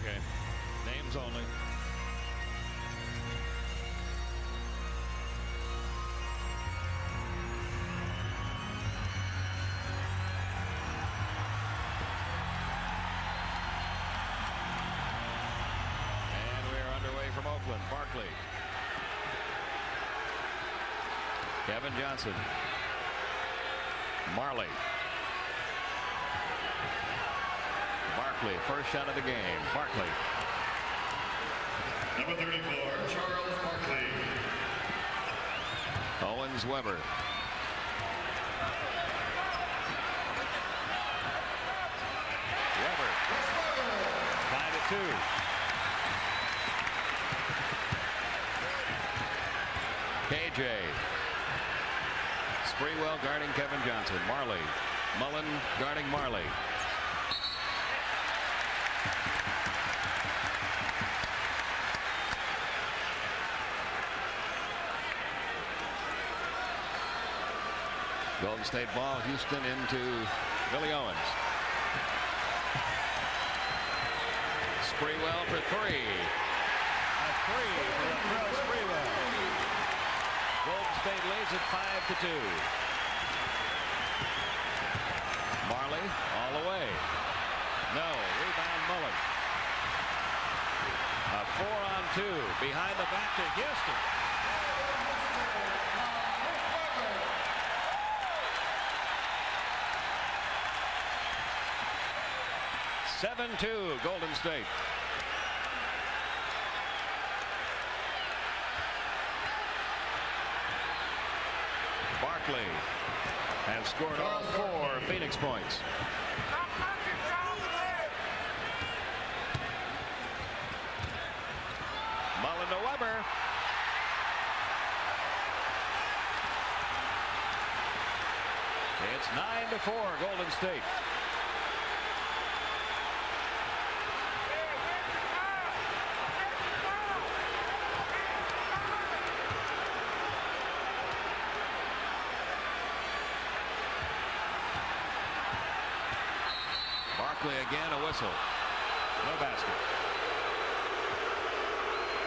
Okay. Names only. And we're underway from Oakland. Barkley. Kevin Johnson. Marley. Barkley, first shot of the game. Barkley. Number 34, Charles Barkley. Owens Weber. Weber. Tied at 2. KJ. Sprewell guarding Kevin Johnson. Marley. Mullen guarding Marley. Golden State ball. Houston into Billy Owens. Sprewell for 3. A 3 for Latrell Sprewell. Golden State leads it 5-2. Marley all the way. No. Rebound Mullen. A 4-on-2 behind the back to Houston. (7-2) Golden State. Barkley has scored all 4 Phoenix points. Mullen to Weber. It's 9-4 Golden State. Barkley again, a whistle. No basket.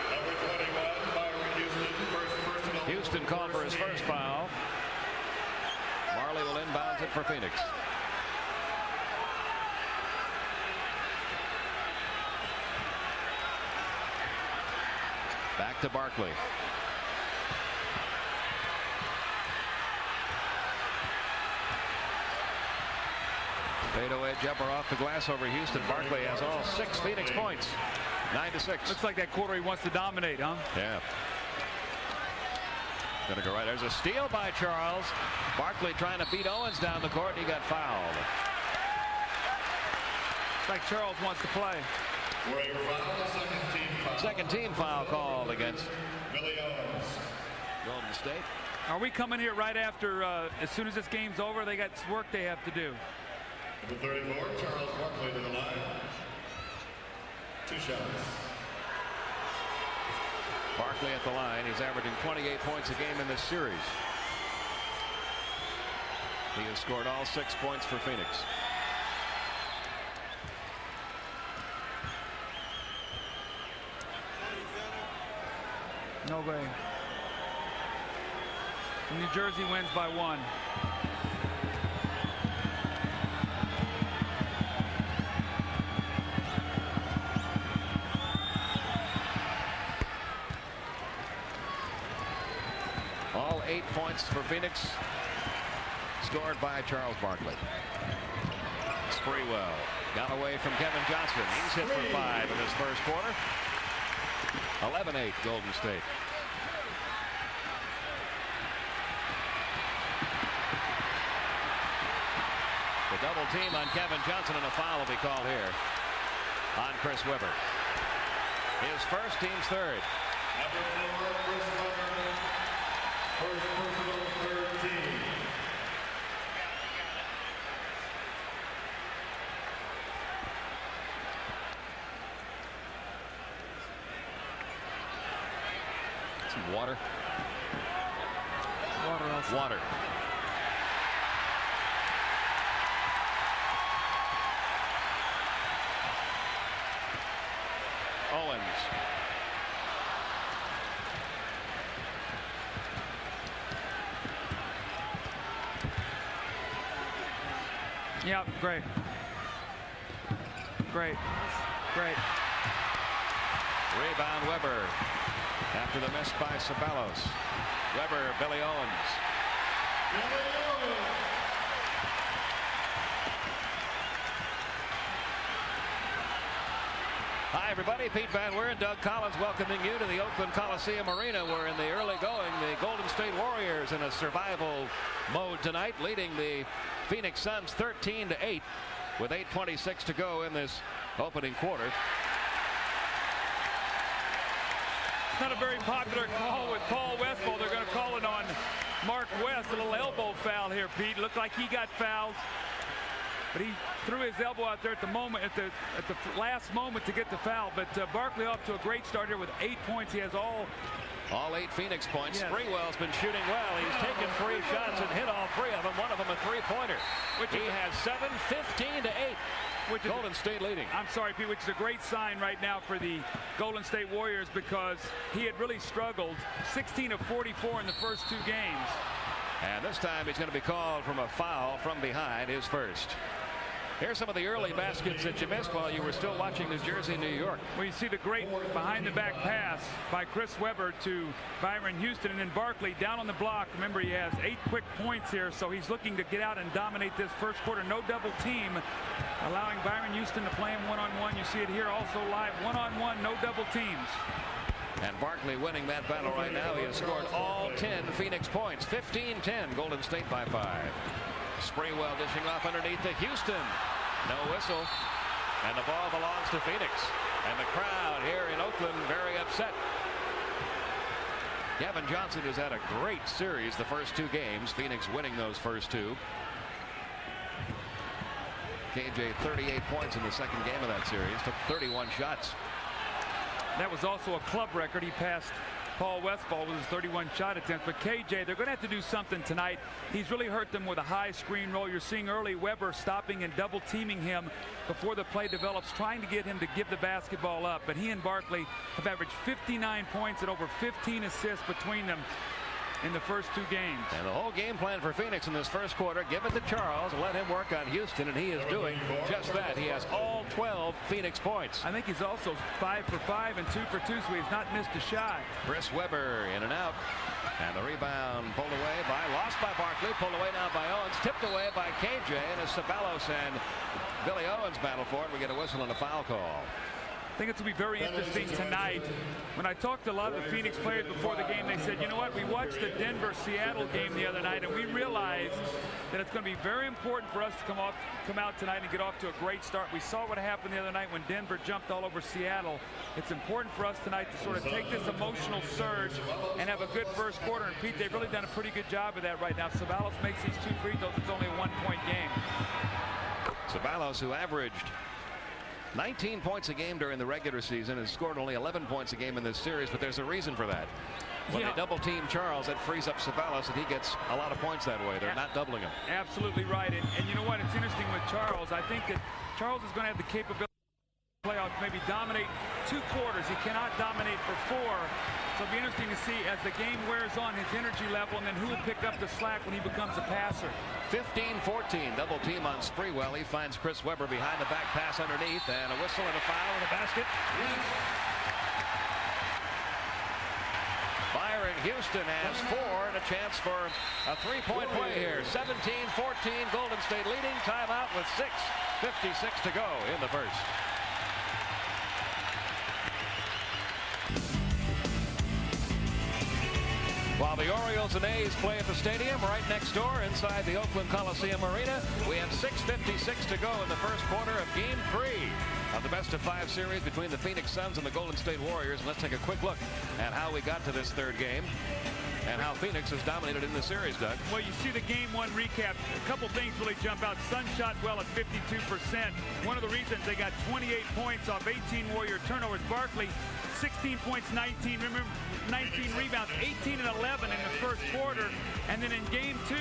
Number 21, Byron Houston, first personal. Houston called for his first foul. Marley will inbound it for Phoenix. Back to Barkley. Fadeaway jumper off the glass over Houston. Barkley has all 6 Phoenix points. 9-6. Looks like that quarter he wants to dominate, huh? Yeah. Gonna go right. There's a steal by Charles. Barkley trying to beat Owens down the court, and he got fouled. Looks like Charles wants to play. Second team foul called against Billy Owens. Golden State. Are we coming here right after, as soon as this game's over, they got work they have to do? Number 34, Charles Barkley to the line. 2 shots. Barkley at the line. He's averaging 28 points a game in this series. He has scored all 6 points for Phoenix. No way. New Jersey wins by 1. All 8 points for Phoenix scored by Charles Barkley. Sprewell got away from Kevin Johnson. He's hit for 5 in his first quarter. 11-8 Golden State. The double team on Kevin Johnson, and a foul will be called here on Chris Webber. His first, team's third. Number 4, Chris Webber. First personal, 13. Some water. Water. Yeah, great. Great. Great. Rebound Weber after the miss by Sabalos. Weber, Billy Owens. Hi, everybody. Pete Van Weer and Doug Collins welcoming you to the Oakland Coliseum Arena. We're in the early going. The Golden State Warriors in a survival mode tonight, leading the Phoenix Suns 13-8 with 8:26 to go in this opening quarter. It's not a very popular call with Paul Westphal. They're going to call it on Mark West. A little elbow foul here, Pete. Looked like he got fouled, but he threw his elbow out there at the moment, at the last moment to get the foul. But Barkley off to a great start here with 8 points. He has all 8 Phoenix points. Yes. Sprewell's been shooting well. He's taken 3 shots and hit all 3 of them. One of them a three-pointer. He has 7, 15-8. Which Golden State leading. I'm sorry, Pete, which is a great sign right now for the Golden State Warriors, because he had really struggled. 16 of 44 in the first 2 games. And this time he's going to be called from a foul from behind, his first. Here's some of the early baskets that you missed while you were still watching New Jersey, New York. Well, you see the great behind-the-back pass by Chris Webber to Byron Houston, and then Barkley down on the block. Remember, he has 8 quick points here, so he's looking to get out and dominate this first quarter. No double team, allowing Byron Houston to play him one-on-one. You see it here also live, one-on-one, no double teams. And Barkley winning that battle right now. He has scored all 10 Phoenix points. 15-10, Golden State by 5. Sprewell dishing off underneath to Houston. No whistle. And the ball belongs to Phoenix. And the crowd here in Oakland very upset. Kevin Johnson has had a great series the first 2 games. Phoenix winning those first 2. KJ 38 points in the second game of that series. Took 31 shots. That was also a club record. He passed Paul Westphal with his 31 shot attempts. But KJ, they're going to have to do something tonight. He's really hurt them with a high screen roll. You're seeing early Weber stopping and double teaming him before the play develops, trying to get him to give the basketball up. But he and Barkley have averaged 59 points and over 15 assists between them in the first 2 games. And the whole game plan for Phoenix in this first quarter, give it to Charles, let him work on Houston, and he is doing just that. He has all 12 Phoenix points. I think he's also 5 for 5 and 2 for 2, so he's not missed a shot. Chris Webber in and out. And the rebound lost by Barkley, pulled away now by Owens, tipped away by KJ, and as Sabalos and Billy Owens battle for it, we get a whistle and a foul call. I think it's going to be very interesting tonight. When I talked to a lot of the Phoenix players before the game, they said, you know what, we watched the Denver-Seattle game the other night, and we realized that it's going to be very important for us to come out tonight and get off to a great start. We saw what happened the other night when Denver jumped all over Seattle. It's important for us tonight to sort of take this emotional surge and have a good first quarter. And Pete, they've really done a pretty good job of that right now. Sabalos makes these 2 free throws. It's only a 1-point game. Sabalos, who averaged 19 points a game during the regular season, has scored only 11 points a game in this series, but there's a reason for that. When they double team Charles, that frees up Sabalos, and he gets a lot of points that way. They're not doubling him. Absolutely right. And you know what? It's interesting with Charles. I think that Charles is going to have the capability to playoffs, maybe dominate 2 quarters. He cannot dominate for 4. So it'll be interesting to see as the game wears on his energy level, and then who will pick up the slack when he becomes a passer. 15-14, double team on Sprewell. He finds Chris Webber behind the back pass underneath, and a whistle and a foul in the basket. Byron Houston has 4 and a chance for a 3-point play here. 17-14, Golden State leading. Timeout with 6:56 to go in the first. While the Orioles and A's play at the stadium right next door inside the Oakland Coliseum Arena, we have 6:56 to go in the first quarter of Game 3 of the best-of-5 series between the Phoenix Suns and the Golden State Warriors. And let's take a quick look at how we got to this third game and how Phoenix has dominated in the series, Doug. Well, you see the Game 1 recap. A couple things really jump out. Suns shot well at 52%. One of the reasons they got 28 points off 18 Warrior turnovers. Barkley, 16 points, 19 rebounds, 18 and 11 in the first quarter. And then in game 2,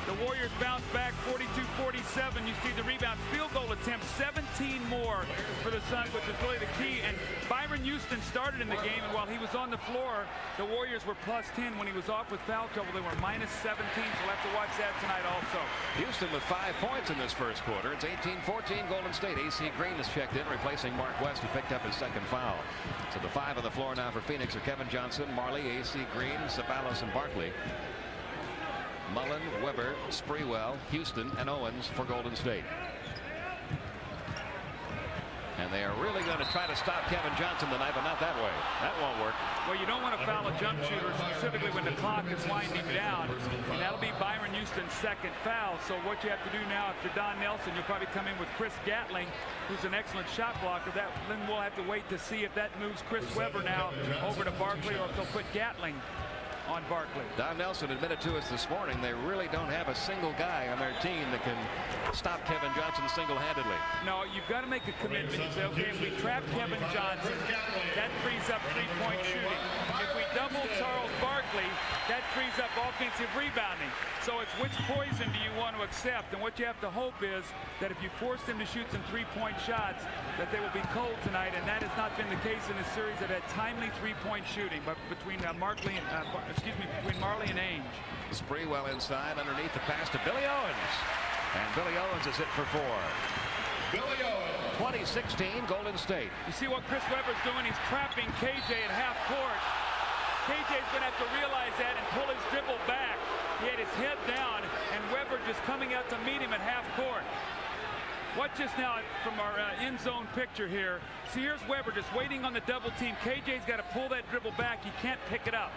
the Warriors bounce back 42-47. You see the rebound, field goal attempts, 17 more for the Suns, which is really the key. And Byron Houston started in the game, and while he was on the floor, the Warriors were +10. When he was off with foul trouble, they were -17. So we'll have to watch that tonight also. Houston with 5 points in this first quarter. It's 18-14 Golden State. AC Green has checked in, replacing Mark West, who picked up his second foul. So the 5 on the floor now for Phoenix are Kevin Johnson, Marley, AC Green, Ceballos, and Barkley. Mullen, Weber, Sprewell, Houston, and Owens for Golden State. And they are really going to try to stop Kevin Johnson tonight, but not that way. That won't work. Well, you don't want to foul a jump shooter, specifically when the clock is winding down. And that'll be Byron Houston's second foul. So what you have to do now, if you're Don Nelson, you'll probably come in with Chris Gatling, who's an excellent shot blocker. Then we'll have to wait to see if that moves Chris Weber now over to Barkley, or if they'll put Gatling on Barkley. Don Nelson admitted to us this morning they really don't have a single guy on their team that can stop Kevin Johnson single-handedly. No, you've got to make a commitment. You say, okay, if we trap Kevin Johnson, that frees up three-point shooting. If we double Charles Barkley, that frees up offensive rebounding. So it's which poison do you want to accept? And what you have to hope is that if you force them to shoot some three-point shots, that they will be cold tonight, and that has not been the case in this series. They've had timely three-point shooting, but between Marley and Ainge. Sprewell inside, underneath the pass to Billy Owens. And Billy Owens is hit for 4. Billy Owens. 2016 Golden State. You see what Chris Webber's doing? He's trapping KJ at half court. KJ's going to have to realize that and pull his dribble back. He had his head down, and Webber just coming out to meet him at half court. Watch this now from our end zone picture here. See, here's Webber just waiting on the double team. KJ's got to pull that dribble back. He can't pick it up.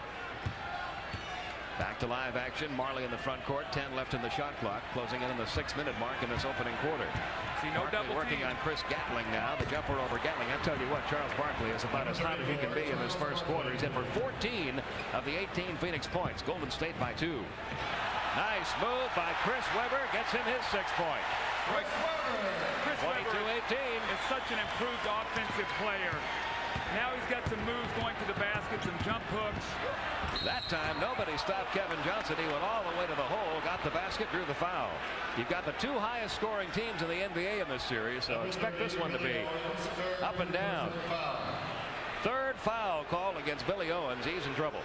Back to live action. Marley in the front court. 10 left in the shot clock. Closing in on the 6-minute mark in this opening quarter. See, no double working team. on Chris Gatling now. The jumper over Gatling. I tell you what, Charles Barkley is about as hot as he can be in this first quarter. He's hit for 14 of the 18 Phoenix points. Golden State by 2. Nice move by Chris Webber. Gets him his 6th point. Chris Webber 22-18. is such an improved offensive player. Now he's got some moves going to the basket, some jump hooks. That time, nobody stopped Kevin Johnson. He went all the way to the hole, got the basket, drew the foul. You've got the 2 highest scoring teams in the NBA in this series, so expect this one to be up and down. 3rd foul call against Billy Owens. He's in trouble.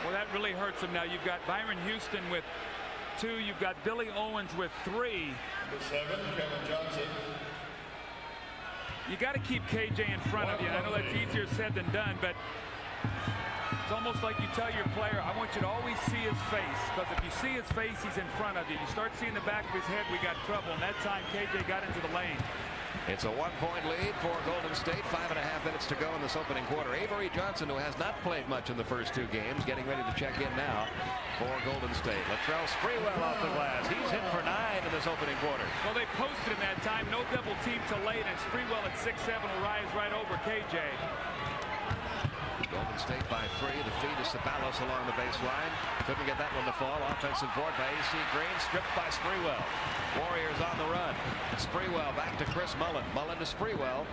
Well, that really hurts him now. You've got Byron Houston with 2. You've got Billy Owens with 3. Number 7, Kevin Johnson. You got to keep KJ in front of you. I know that's easier said than done, but it's almost like you tell your player, I want you to always see his face, because if you see his face, he's in front of you. You start seeing the back of his head, we got trouble. And that time, KJ got into the lane. It's a 1-point lead for Golden State. 5.5 minutes to go in this opening quarter. Avery Johnson, who has not played much in the first 2 games, getting ready to check in now for Golden State. Latrell Sprewell off the glass. He's hit for 9 in this opening quarter. Well, they posted him that time. No double team till late, and Sprewell at 6'7" will rise right over KJ. Golden State by 3. The feed is Ceballos along the baseline. Couldn't get that one to fall. Offensive board by AC Green. Stripped by Sprewell. Warriors on the run. Sprewell back to Chris Mullen. Mullen to Sprewell.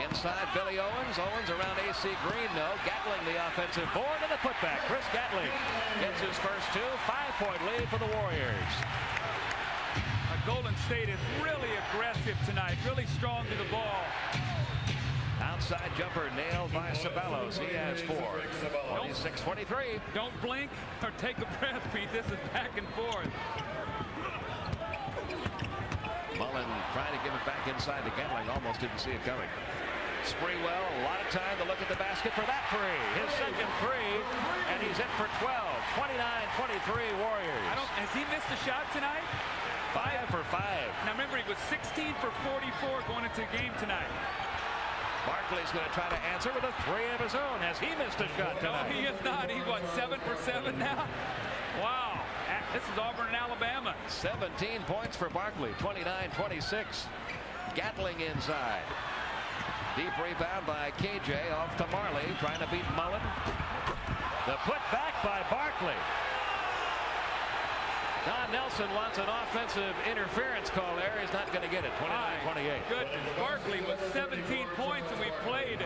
Inside Billy Owens. Owens around AC Green. No. Gatling the offensive board and the putback. Chris Gatling gets his first 2. 5-point lead for the Warriors. Golden State is really aggressive tonight. Really strong to the ball. Outside jumper nailed by Ceballos. He has 4. 26-23. Don't blink or take a breath, Pete. This is back and forth. Mullen trying to give it back inside to Gatling. Almost didn't see it coming. Sprewell, a lot of time to look at the basket for that 3. His second 3, and he's in for 12. 29-23 Warriors. Has he missed a shot tonight? 5 for 5. Now remember, he was 16 for 44 going into the game tonight. Barkley's going to try to answer with a 3 of his own. Has he missed a shot tonight? No, he is not. He won 7 for 7 now. Wow. This is Auburn and Alabama. 17 points for Barkley. 29-26. Gatling inside. Deep rebound by KJ off to Marley. Trying to beat Mullen. The put back by Barkley. Don Nelson wants an offensive interference call there. He's not going to get it. 29-28. Goodness. Barkley with 17 points, and we played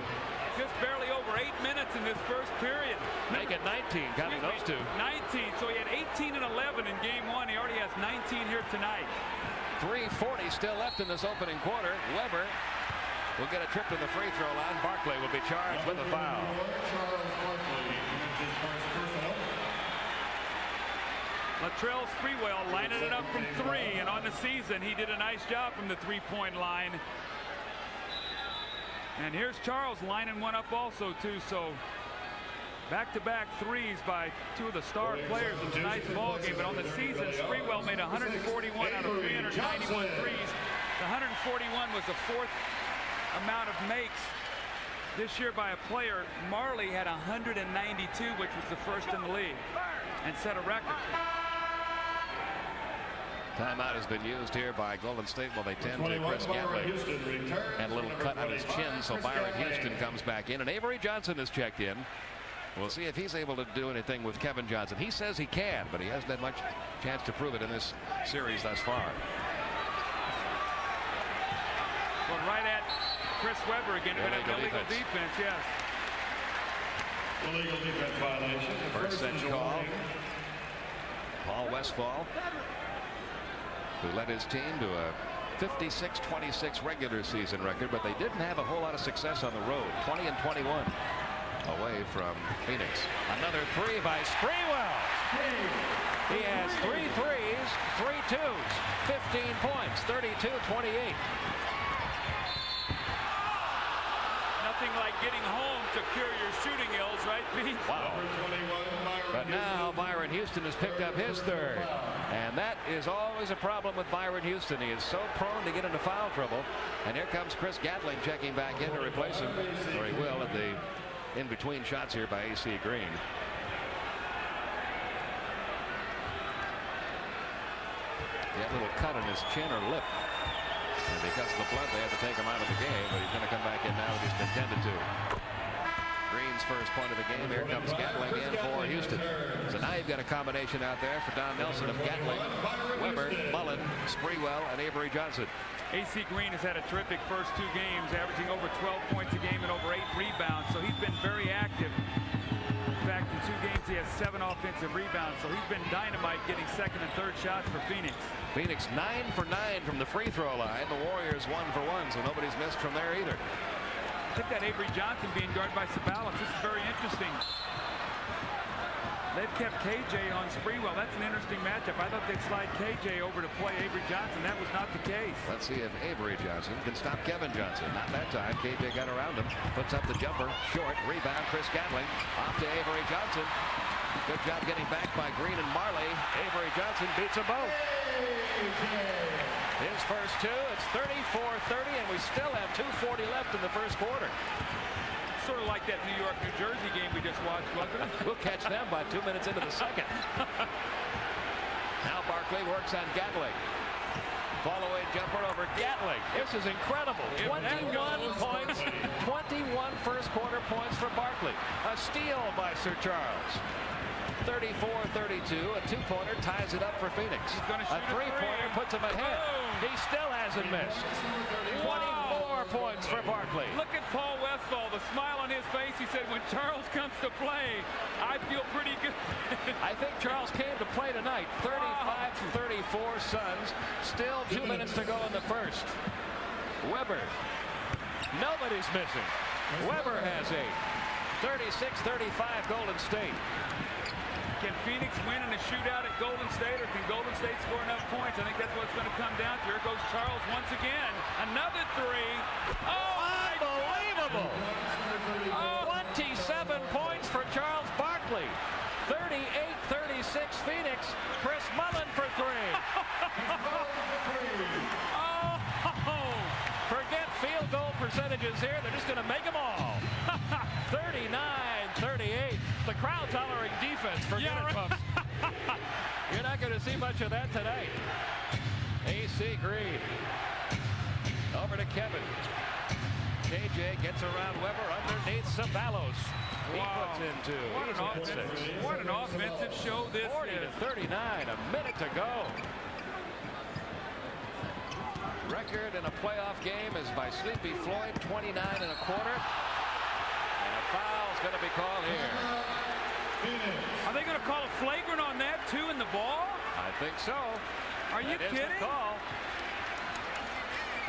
just barely over 8 minutes in this first period. Make it 19, counting those two. 19. So he had 18 and 11 in game 1. He already has 19 here tonight. 3:40 still left in this opening quarter. Weber will get a trip to the free throw line. Barkley will be charged with a foul. Latrell Sprewell lining it up from 3, and on the season he did a nice job from the 3-point line. And here's Charles lining one up also too. So back-to-back threes by two of the star players in tonight's ball game. But on the season, Sprewell made 141 out of 391 threes. The 141 was the 4th amount of makes this year by a player. Marley had 192, which was the 1st in the league, and set a record. Timeout has been used here by Golden State while they tend to Chris Gatling. And a little cut on his chin, so Byron Houston comes back in. And Avery Johnson is checked in. We'll see if he's able to do anything with Kevin Johnson. He says he can, but he hasn't had much chance to prove it in this series thus far. Going right at Chris Weber again. Illegal defense, yes. Illegal defense violation. First set call. Paul Westphal, who led his team to a 56-26 regular season record, but they didn't have a whole lot of success on the road. 20 and 21 away from Phoenix. Another 3 by Sprewell. He has 3 threes, 3 twos, 15 points, 32-28. Nothing like getting home to cure your shooting ills, right, Pete? Wow. But now Byron Houston has picked up his 3rd. And that is always a problem with Byron Houston. He is so prone to get into foul trouble. And here comes Chris Gatling checking back in to replace him, or he will at the in-between shots here by A.C. Green. He had a little cut on his chin or lip. And because of the blood, they had to take him out of the game, but he's going to come back in now that he's been tended to. Green's first point of the game. Here comes Gatling in for Houston. So now you've got a combination out there for Don Nelson of Gatling, Weber, Mullen, Sprewell, and Avery Johnson. A.C. Green has had a terrific first 2 games, averaging over 12 points a game and over 8 rebounds. So he's been very active. In fact, in 2 games, he has 7 offensive rebounds. So he's been dynamite getting 2nd and 3rd shots for Phoenix. Phoenix 9 for 9 from the free throw line. The Warriors 1 for 1, so nobody's missed from there either. I think that Avery Johnson being guarded by Sabalas, this is very interesting. They've kept KJ on Sprewell. That's an interesting matchup. I thought they'd slide KJ over to play Avery Johnson. That was not the case. Let's see if Avery Johnson can stop Kevin Johnson. Not that time. KJ got around him. Puts up the jumper. Short. Rebound. Chris Gatling. Off to Avery Johnson. Good job getting back by Green and Marley. Avery Johnson beats them both. His first 2. It's 34-30, and we still have 2:40 left in the first quarter. Sort of like that New York-New Jersey game we just watched, wasn't it? We'll catch them by 2 minutes into the second. Now Barkley works on Gatling. Follow-away jumper over Gatling. This is incredible. 21 points, 21 first quarter points for Barkley. A steal by Sir Charles. 34-32. A 2-pointer ties it up for Phoenix. A 3-pointer puts him ahead. He still hasn't missed. 24 points for Barkley. Look at Paul Westphal, the smile on his face. He said, when Charles comes to play, I feel pretty good. I think Charles came to play tonight. 35-34 Suns. Still 2 minutes to go in the first. Weber. Nobody's missing. Weber has 8. 36-35 Golden State. Can Phoenix win in a shootout at Golden State, or can Golden State score enough points? I think that's what it's going to come down to. Here goes Charles once again. Another 3. Oh, unbelievable! 27 points for Charles Barkley. 38-36 Phoenix. Chris Mullen for 3. Forget field goal percentages here. They're just going to make them all. 39-38. The crowd's hollering defense. Forget it, folks. You're not going to see much of that tonight. A.C. Green. Over to Kevin. KJ gets around Weber underneath Ceballos. He puts in two. What an offensive show this 40-39, a minute to go. Record in a playoff game is by Sleepy Floyd, 29 1/4. And a foul's going to be called here. Are they going to call a flagrant on that too in the ball? I think so. Are you kidding? That is the call.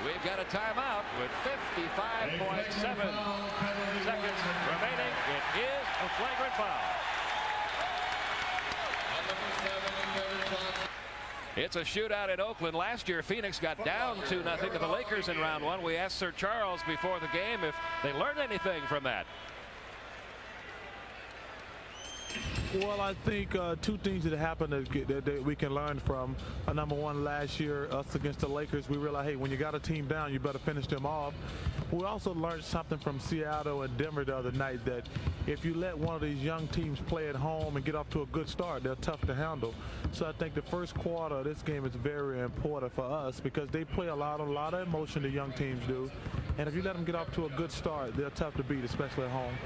We've got a timeout with 55.7 seconds remaining. It is a flagrant foul. It's a shootout in Oakland. Last year, Phoenix got down 2-0 to the Lakers in round one. We asked Sir Charles before the game if they learned anything from that. Well, I think two things that happened that we can learn from. Number one, last year, us against the Lakers, we realized, hey, when you got a team down, you better finish them off. We also learned something from Seattle and Denver the other night, that if you let one of these young teams play at home and get off to a good start, they're tough to handle. So I think the first quarter of this game is very important for us because they play a lot of emotion, the young teams do. And if you let them get off to a good start, they're tough to beat, especially at home.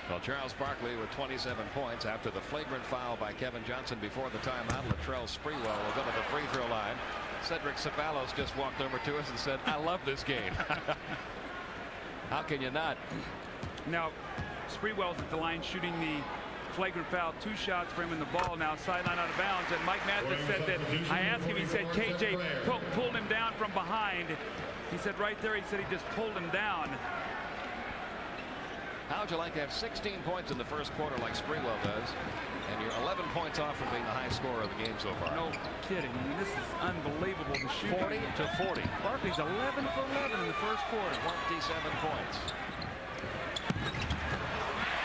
Well, Charles Barkley with 27 points after the flagrant foul by Kevin Johnson before the timeout. Latrell Sprewell will go to the free throw line. Cedric Ceballos just walked over to us and said, I love this game. How can you not? Now, Sprewell's at the line shooting the flagrant foul. 2 shots for him in the ball now, sideline out of bounds. And Mike Mathis said that, I asked him, he said KJ pulled him down from behind. He said right there, he said he just pulled him down. How would you like to have 16 points in the first quarter like Sprewell does, and you're 11 points off from being the high scorer of the game so far? No kidding. I mean, this is unbelievable. The shooting. 40-40. Barkley's 11 for 11 in the first quarter. 27 points.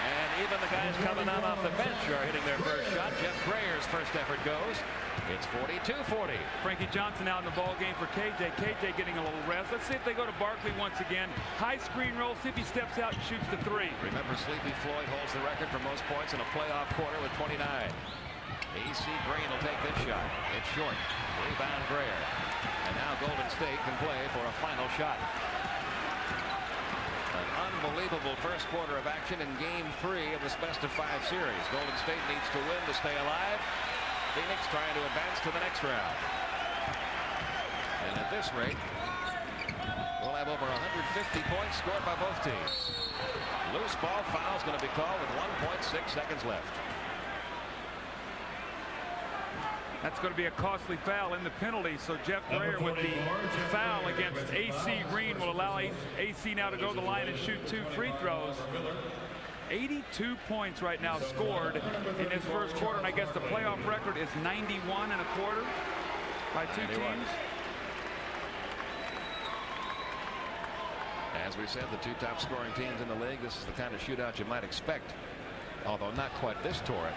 And even the guys coming out off the bench are hitting their first shot. Jeff Grayer's first effort goes. It's 42-40. Frankie Johnson out in the ball game for KJ. KJ getting a little rest. Let's see if they go to Barkley once again. High screen roll. See if he steps out and shoots the 3. Remember, Sleepy Floyd holds the record for most points in a playoff quarter with 29. AC Green will take this shot. It's short. Rebound Grayer. And now Golden State can play for a final shot. An unbelievable first quarter of action in Game 3 of this best-of-5 series. Golden State needs to win to stay alive. Phoenix trying to advance to the next round. And at this rate, we'll have over 150 points scored by both teams. Loose ball foul is going to be called with 1.6 seconds left. That's going to be a costly foul in the penalty. So Jeff Grayer with the foul against AC Green will allow AC now to go to the line and shoot 2 free throws. 82 points right now scored in this first quarter, and I guess the playoff record is 91 1/4 by 2 teams. As we said, the 2 top scoring teams in the league. This is the kind of shootout you might expect, although not quite this torrent.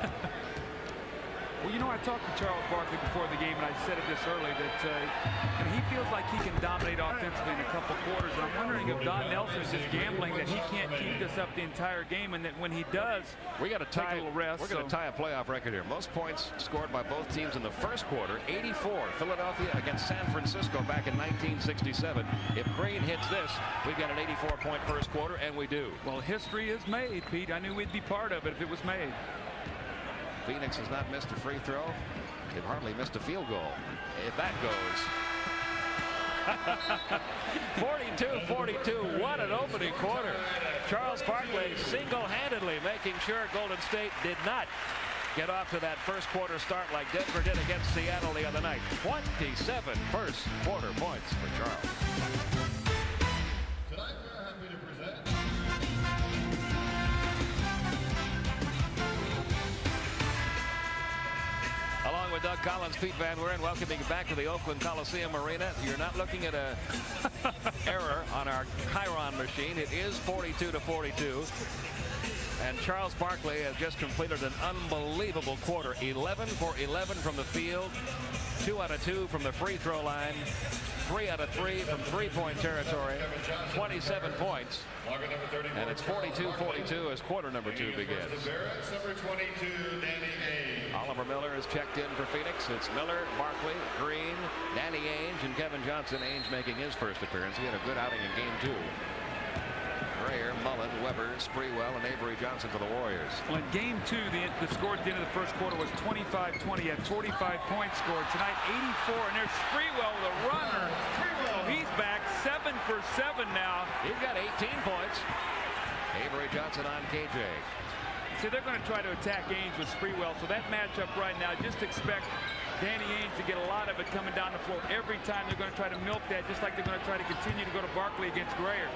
Well, you know, I talked to Charles Barkley before the game, and I said it this early, that he feels like he can dominate offensively in a couple quarters. And I'm wondering if Don Nelson is just gambling that he can't keep this up the entire game, and that when he does, we got to take a little rest. We're going to tie a playoff record here. Most points scored by both teams in the first quarter, 84. Philadelphia against San Francisco back in 1967. If Green hits this, we've got an 84-point first quarter, and we do. Well, history is made, Pete. I knew we'd be part of it if it was made. Phoenix has not missed a free throw. They've hardly missed a field goal. If that goes. 42-42. What an opening quarter. Charles Barkley single-handedly making sure Golden State did not get off to that first quarter start like Denver did against Seattle the other night. 27 first quarter points for Charles. Tonight we're happy to present Along with Doug Collins, Pete Van Wieren, welcoming you back to the Oakland Coliseum Arena. You're not looking at a error on our Chiron machine. It is 42-42. And Charles Barkley has just completed an unbelievable quarter. 11 for 11 from the field, 2 out of 2 from the free throw line, 3 out of 3 from three-point territory, 27 points. And it's 42-42 as quarter number 2 begins. Number 22, Danny A. Oliver Miller is checked in for Phoenix. It's Miller, Barkley, Green, Danny Ainge, and Kevin Johnson. Ainge making his first appearance. He had a good outing in Game 2. Grayer, Mullen, Weber, Sprewell, and Avery Johnson for the Warriors. Well, in Game 2, the score at the end of the first quarter was 25-20. He had 45 points scored. Tonight, 84, and there's Sprewell with a runner. Oh, he's back 7 for 7 now. He's got 18 points. Avery Johnson on KJ. So they're going to try to attack Ainge with Sprewell. So that matchup right now, just expect Danny Ainge to get a lot of it coming down the floor. Every time they're going to try to milk that, just like they're going to try to continue to go to Barkley against Grayer.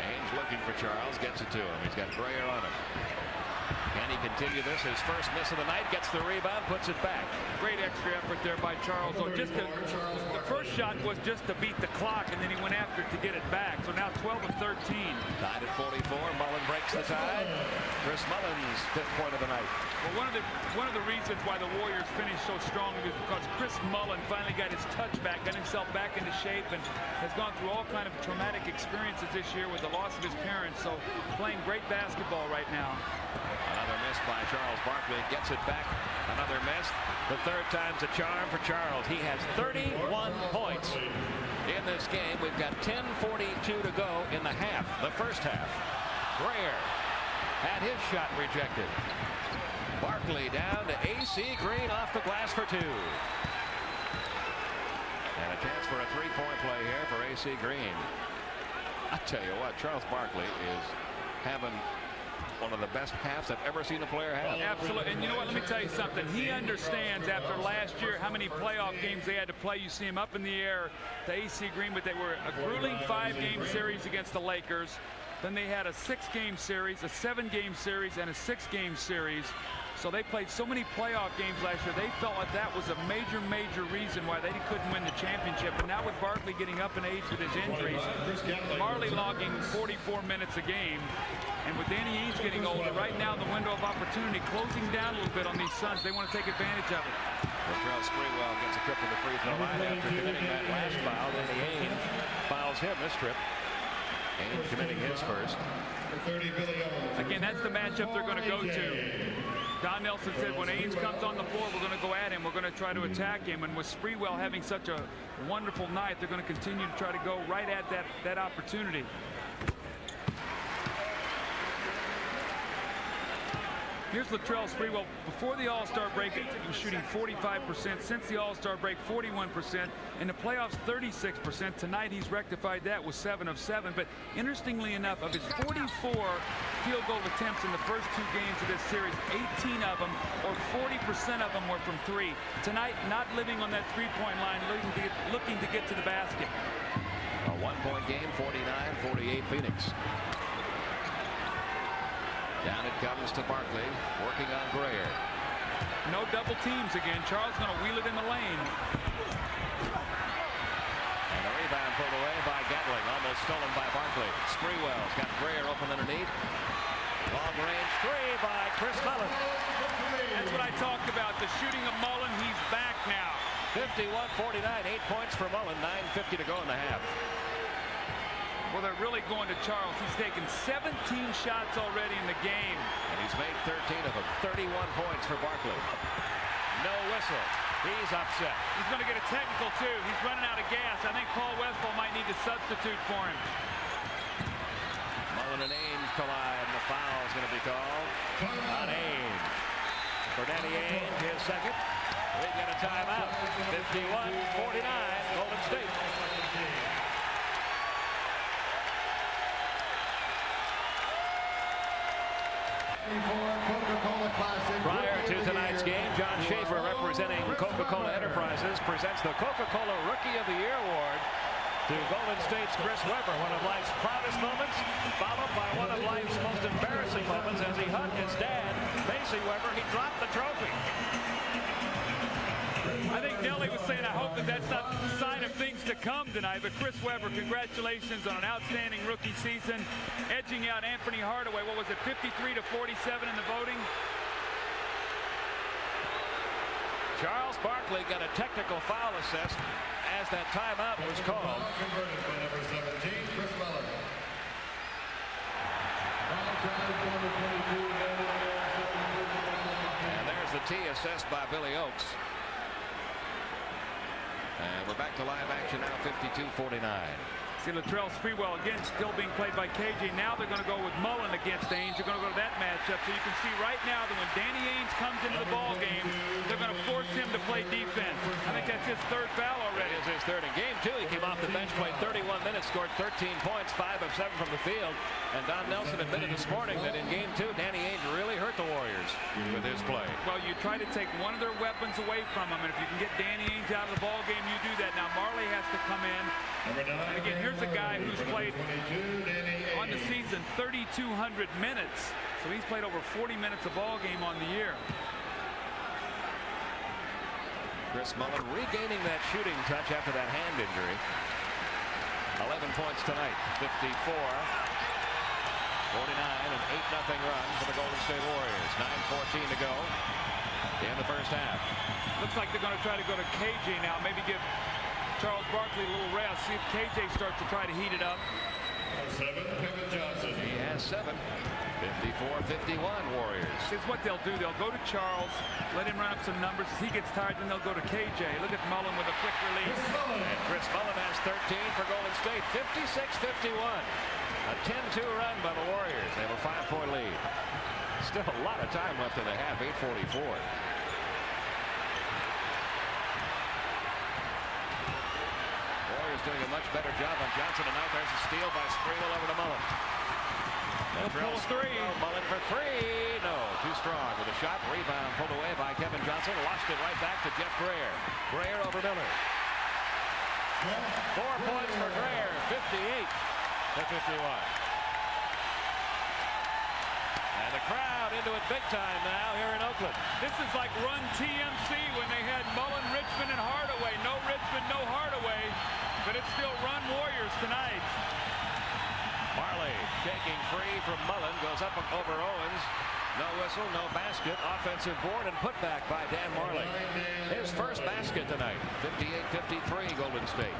Ainge looking for Charles, gets it to him. He's got Grayer on him. Can he continue this? His first miss of the night, gets the rebound, puts it back. Great extra effort there by Charles. Oh, the first shot was just to beat the clock, and then he went after it to get it back. So now 12 of 13. Tied at 44. Mullen breaks the tie. Chris Mullen's 5th point of the night. Well, one of the reasons why the Warriors finished so strong is because Chris Mullen finally got his touch back, got himself back into shape, and has gone through all kind of traumatic experiences this year with the loss of his parents. So playing great basketball right now. Another miss by Charles Barkley. Gets it back. Another miss. The third time's a charm for Charles. He has 31 points in this game. We've got 10:42 to go in the half, the first half. Grayer had his shot rejected. Barkley down to AC Green off the glass for 2. And a chance for a 3-point play here for AC Green. I tell you what, Charles Barkley is having one of the best halves I've ever seen a player have. Absolutely. And you know what? Let me tell you something. He understands after last year how many playoff games they had to play. You see him up in the air to AC Green, but they were a grueling 5-game series against the Lakers. Then they had a 6-game series, a 7-game series, and a 6-game series. So they played so many playoff games last year. They felt like that was a major, major reason why they couldn't win the championship. And now with Barkley getting up in age with his injuries, Marley logging 44 minutes a game, and with Danny Ainge getting older, right now the window of opportunity closing down a little bit on these Suns. They want to take advantage of it. Latrell Sprewell gets a trip to the free throw line after committing that last foul. Danny Ainge fouls him this trip. Ainge committing his first. Again, that's the matchup they're going to go to. Don Nelson said when Ainge comes on the floor, we're going to go at him. We're going to try to attack him. And with Sprewell having such a wonderful night, they're going to continue to try to go right at that opportunity. Here's Latrell Sprewell. Before the All-Star break, he was shooting 45%. Since the All-Star break, 41%. In the playoffs, 36%. Tonight, he's rectified that with 7 of 7. But interestingly enough, of his 44 field goal attempts in the first 2 games of this series, 18 of them, or 40% of them, were from 3. Tonight, not living on that 3-point line, looking to get to the basket. A 1-point game, 49-48 Phoenix. Down it comes to Barkley, working on Grayer. No double teams again. Charles going to wheel it in the lane. And the rebound pulled away by Gatling, almost stolen by Barkley. Sprewell's got Grayer open underneath. Long range 3 by Chris Mullen. That's what I talked about, the shooting of Mullen. He's back now. 51-49, 8 points for Mullen, 9:50 to go in the half. Well, they're really going to Charles. He's taken 17 shots already in the game. And he's made 13 of them. 31 points for Barkley. No whistle. He's upset. He's going to get a technical, too. He's running out of gas. I think Paul Westphal might need to substitute for him. Mullen and Ainge collide, and the foul is going to be called on Ainge. For Danny Ainge, his second. We get a timeout. 51-49, Golden State. Prior to tonight's game, John Schaefer, representing Coca-Cola Enterprises, presents the Coca-Cola Rookie of the Year Award to Golden State's Chris Webber, one of life's proudest moments, followed by one of life's most embarrassing moments as he hugged his dad, Macy Webber. He dropped the trophy. I think Nelly was saying, I hope that's not a sign of things to come tonight. But Chris Webber, congratulations on an outstanding rookie season, edging out Anthony Hardaway. What was it, 53-47 in the voting? Charles Barkley got a technical foul assessed as that timeout was called. the tee assessed by Billy Oakes. And we're back to live action now, 52-49. See Latrell Sprewell again still being played by KJ. Now they're going to go with Mullen against Ainge. They're going to go to that matchup. So you can see right now that when Danny Ainge comes into the ball game, they're going to force him to play defense. I think that's his third foul already. It is his third in game 2. He came off the bench, played 31 minutes, scored 13 points, 5 of 7 from the field. And Don Nelson admitted this morning that in game 2, Danny Ainge really hurt the Warriors with his play. Well, you try to take one of their weapons away from them, and if you can get Danny Ainge out of the ball game, you do that. Now Marley has to come in. And again, here's a guy who's played on the season 3,200 minutes. So he's played over 40 minutes a ball game on the year. Chris Mullen regaining that shooting touch after that hand injury. 11 points tonight, 54, 49, an 8-0 run for the Golden State Warriors. 9:14 to go in the first half. Looks like they're going to try to go to KJ now. Maybe give Charles Barkley a little rest. See if KJ starts to try to heat it up. 7, Kevin Johnson. He has 7. 54-51 Warriors. Here's what they'll do. They'll go to Charles, let him run up some numbers. As he gets tired, then they'll go to KJ. Look at Mullen with a quick release. And Chris Mullen has 13 for Golden State. 56-51. A 10-2 run by the Warriors. They have a 5-point lead. Still a lot of time left in the half. 8:44. Warriors doing a much better job on Johnson, and now there's a steal by Sprewell over to Mullen. They'll pull a 3. Mullen for 3. No, too strong with a shot. Rebound pulled away by Kevin Johnson. Lost it right back to Jeff Grayer. Grayer over Miller. 4 points for Grayer. 58-51. And the crowd into it big time now here in Oakland. This is like Run TMC when they had Mullen, Richmond, and Hardaway. No Richmond, no Hardaway. But it's still Run Warriors tonight. Marley taking free from Mullen, goes up over Owens. No whistle, no basket. Offensive board and putback by Dan Marley. His first basket tonight. 58-53 Golden State.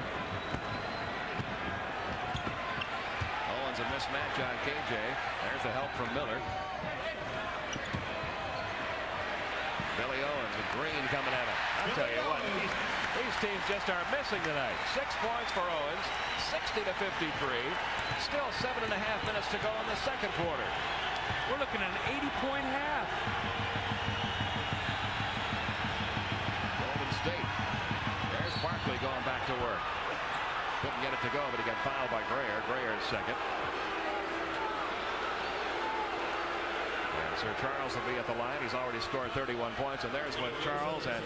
Owens a mismatch on KJ. There's the help from Miller. Billy Owens with Green coming at him. I'll tell you what, these teams just are missing tonight. 6 points for Owens, 60-53. Still 7.5 minutes to go in the second quarter. We're looking at an 80-point half. Golden State. There's Barkley going back to work. Couldn't get it to go, but he got fouled by Grayer. Grayer's second. Sir Charles will be at the line. He's already scored 31 points, and there's what Charles and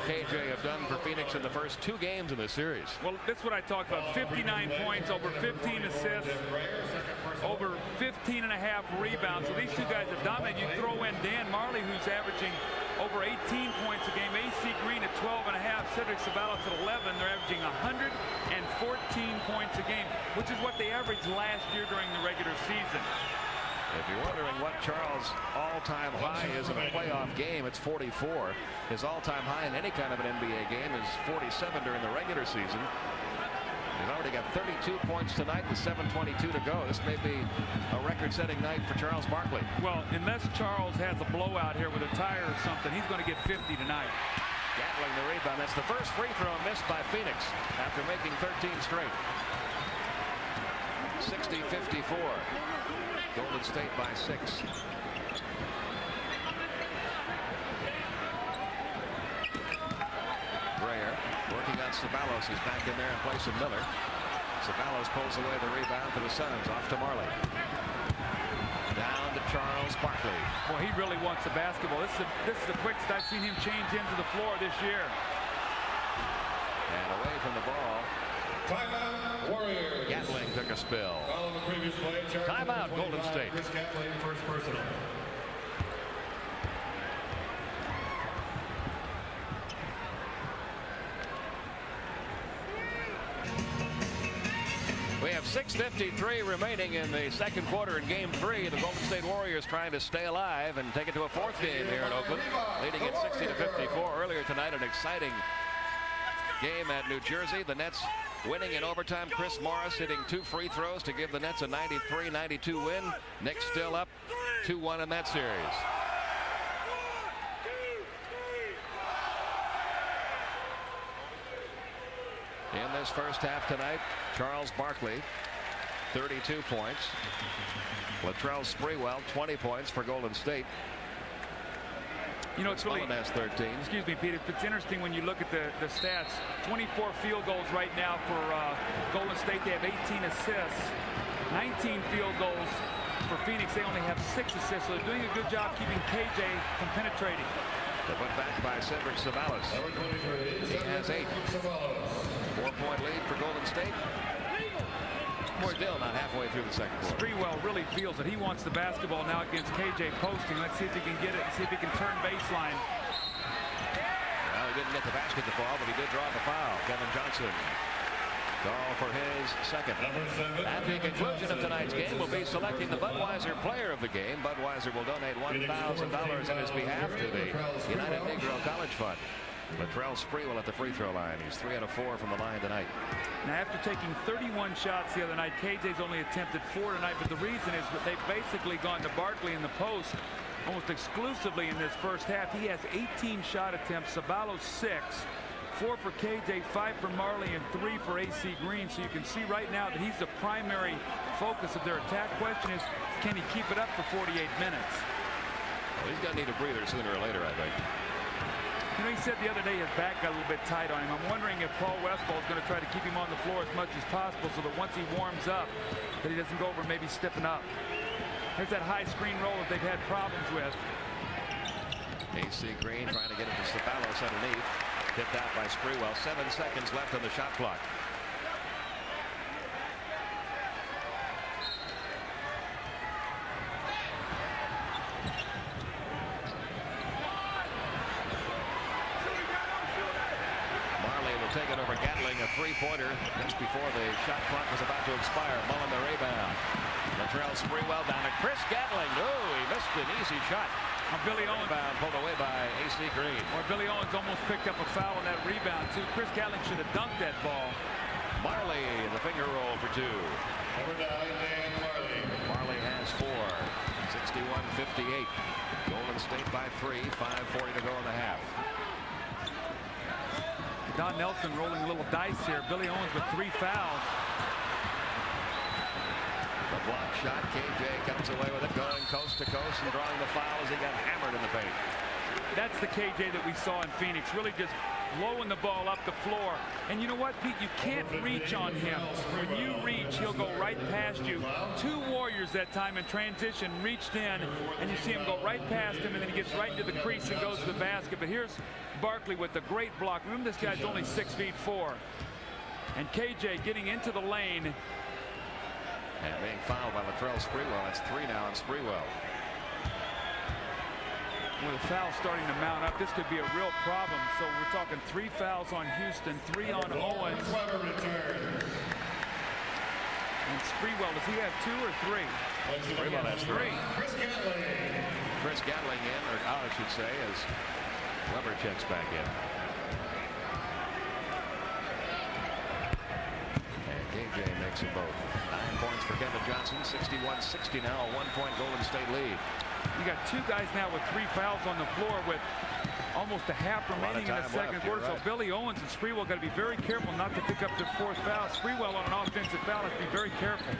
KJ have done for Phoenix in the first 2 games in this series. Well, that's what I talked about. 59 points, over 15 assists, over 15.5 rebounds. So these 2 guys have dominated. You throw in Dan Marley, who's averaging over 18 points a game. AC Green at 12.5. Cedric Ceballos at 11. They're averaging 114 points a game, which is what they averaged last year during the regular season. If you're wondering what Charles' all-time high is in a playoff game, it's 44. His all-time high in any kind of an NBA game is 47 during the regular season. He's already got 32 points tonight with 7:22 to go. This may be a record-setting night for Charles Barkley. Well, unless Charles has a blowout here with a tire or something, he's going to get 50 tonight. Gatling the rebound. That's the first free throw missed by Phoenix after making 13 straight. 60-54. Golden State by 6. Grayer working on Ceballos. He's back in there in place of Miller. Ceballos pulls away the rebound for the Suns. Off to Marley. Down to Charles Barkley. Well, he really wants the basketball. This is the quickest I've seen him change into the floor this year. And away from the ball. Timeout, Warriors. Gatling took a spill. Following the previous play, Timeout, Golden State. Chris Gatling, first personal. We have 6:53 remaining in the second quarter in Game 3. The Golden State Warriors trying to stay alive and take it to a 4th game here in Oakland, leading it 60-54. Earlier tonight, an exciting game at New Jersey. The Nets winning in overtime. Chris Morris hitting 2 free throws to give the Nets a 93-92 win. Knicks still up 2-1 in that series. In this first half tonight, Charles Barkley, 32 points. Latrell Sprewell, 20 points for Golden State. You know, it's really, has 13. Excuse me, Peter. It's interesting when you look at the stats. 24 field goals right now for Golden State. They have 18 assists. 19 field goals for Phoenix. They only have 6 assists. So they're doing a good job keeping KJ from penetrating. They put back by Cedric Sabalas. He has 8. 4-point lead for Golden State. Still not halfway through the second quarter. Sprewell really feels that he wants the basketball now against KJ posting. Let's see if he can get it and see if he can turn baseline. Well, he didn't get the basket to fall, but he did draw the foul. Kevin Johnson. Call for his second. At the conclusion of tonight's game, we'll be selecting the Budweiser player of the game. Budweiser will donate $1,000 in his behalf to the United Negro College Fund. Latrell Sprewell at the free throw line. He's 3 out of 4 from the line tonight. Now, after taking 31 shots the other night, KJ's only attempted 4 tonight, but the reason is that they've basically gone to Barkley in the post almost exclusively in this first half. He has 18 shot attempts, Sabalos 6, 4 for KJ, 5 for Marley, and 3 for AC Green. So you can see right now that he's the primary focus of their attack. Question is, can he keep it up for 48 minutes? Well, he's going to need a breather sooner or later, I think. You know, he said the other day his back got a little bit tight on him. I'm wondering if Paul Westphal is going to try to keep him on the floor as much as possible so that once he warms up, that he doesn't go over and maybe stiffen up. There's that high screen roll that they've had problems with. AC Green trying to get it to Sabalos underneath. Tipped out by Sprewell. 7 seconds left on the shot clock. Take it over Gatling, a 3-pointer just before the shot clock was about to expire. Mullen the rebound. Latrell Sprewell down to Chris Gatling. Oh, he missed an easy shot. Billy Owens rebound pulled away by AC Green. Or Billy Owens almost picked up a foul on that rebound too. Chris Gatling should have dunked that ball. Marley the finger roll for 2. Number 9, Dan Marley. Marley has 4. 61-58. Golden State by 3. 5:40 to go in the half. Don Nelson rolling a little dice here. Billy Owens with 3 fouls. The block shot. KJ comes away with it, going coast to coast and drawing the foul as he got hammered in the paint. That's the KJ that we saw in Phoenix. Really just blowing the ball up the floor. And you know what, Pete? You can't reach on him. When you reach, he'll go right past you. 2 Warriors that time in transition reached in, and you see him go right past him, and then he gets right into the crease and goes to the basket. But here's Barkley with the great block. Remember, this guy's only 6'4". And KJ getting into the lane. And being fouled by Latrell Sprewell. That's 3 now on Sprewell. With a foul starting to mount up, this could be a real problem. So we're talking 3 fouls on Houston, 3 on Owens. And Sprewell, does he have 2 or 3? Sprewell has 3. Chris Gatling in, or out I should say, as Weber checks back in. And KJ makes them both. 9 points for Kevin Johnson, 61-60 now, a 1-point Golden State lead. You got 2 guys now with 3 fouls on the floor with almost a half remaining in the second quarter. Right. So Billy Owens and Sprewell got to be very careful not to pick up their 4th foul. Sprewell on an offensive foul has to be very careful. 2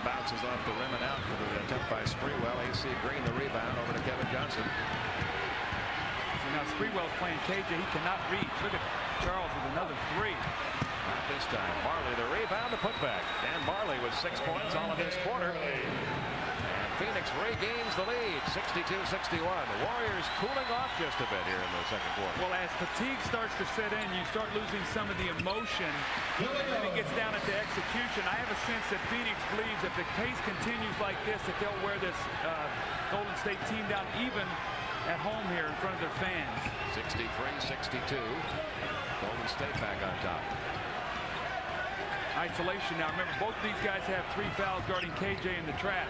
bounces off the rim and out for the attempt by Sprewell. AC Green the rebound over to Kevin Johnson. So now Sprewell's playing KJ. He cannot reach. Look at Charles with another 3. Not this time. Marley the rebound, the putback. Dan Marley with 6 points all of this quarter. Phoenix regains the lead, 62-61. The Warriors cooling off just a bit here in the second quarter. Well, as fatigue starts to set in, you start losing some of the emotion, and then it gets down into execution. I have a sense that Phoenix believes if the pace continues like this, that they'll wear this Golden State team down even at home here in front of their fans. 63-62. Golden State back on top. Isolation now. Remember, both of these guys have 3 fouls guarding KJ in the trap.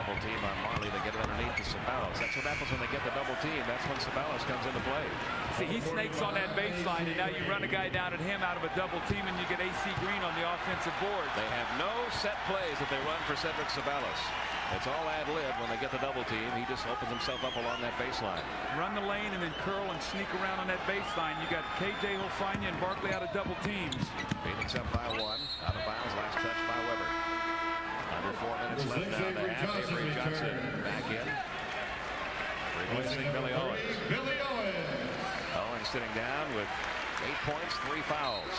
Double team on Marley to get it underneath to Sabalos. That's what happens when they get the double team. That's when Sabalos comes into play. See, he snakes on that baseline, and now you run a guy down at him out of a double team, and you get AC Green on the offensive board. They have no set plays that they run for Cedric Sabalos. It's all ad-lib when they get the double team. He just opens himself up along that baseline. Run the lane and then curl and sneak around on that baseline. You got KJ Hofania and Barkley out of double teams. Phoenix up by 1. Out of bounds. Last touch by Weber. Under 4 minutes left now in the half. Avery Johnson back in. Replacing Billy Owens. Billy Owens. Owens sitting down with 8 points, 3 fouls.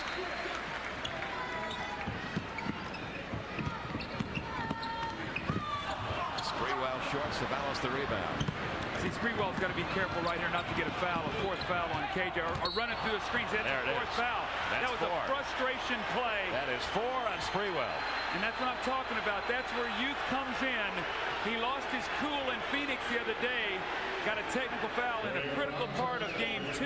Sprewell short, Sabalos the rebound. See, Sprewell's got to be careful right here not to get a foul, a 4th foul on KJ, or run it through the screens. That's the 4th foul. That was 4. A frustration play. That is 4 on Sprewell. And that's what I'm talking about. That's where youth comes in. He lost his cool in Phoenix the other day. Got a technical foul in a critical part of game 2.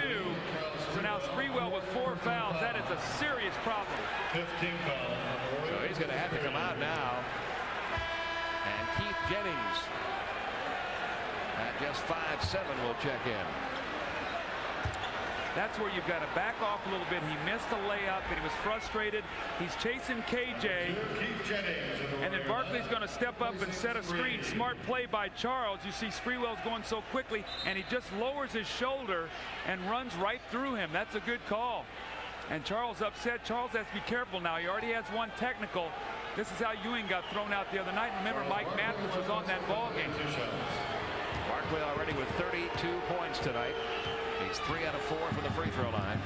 So now Sprewell with 4 fouls. That is a serious problem. 15 fouls. So he's going to have to come out now. And Keith Jennings at just 5'7" will check in. That's where you've got to back off a little bit. He missed a layup and he was frustrated. He's chasing KJ. And then Barkley's going to step up and set a screen. Smart play by Charles. You see Sprewell's going so quickly and he just lowers his shoulder and runs right through him. That's a good call. And Charles upset. Charles has to be careful now. He already has 1 technical. This is how Ewing got thrown out the other night. Remember, Mike Mathis was on that ball game. Barkley already with 32 points tonight. He's 3 out of 4 from the free throw line.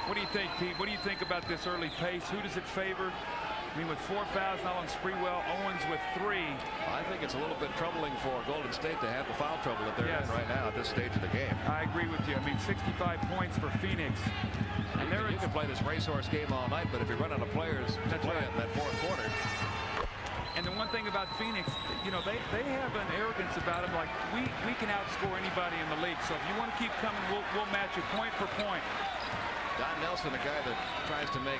What do you think, Pete? What do you think about this early pace? Who does it favor? I mean, with 4 fouls now on Sprewell, Owens with 3. I think it's a little bit troubling for Golden State to have the foul trouble that they're in right now at this stage of the game. I agree with you. I mean, 65 points for Phoenix. And you can play this racehorse game all night, but if you run out of players to play it in that 4th quarter. And the one thing about Phoenix, you know, they have an arrogance about them, like we can outscore anybody in the league. So if you want to keep coming, we'll match you point for point. Don Nelson, a guy that tries to make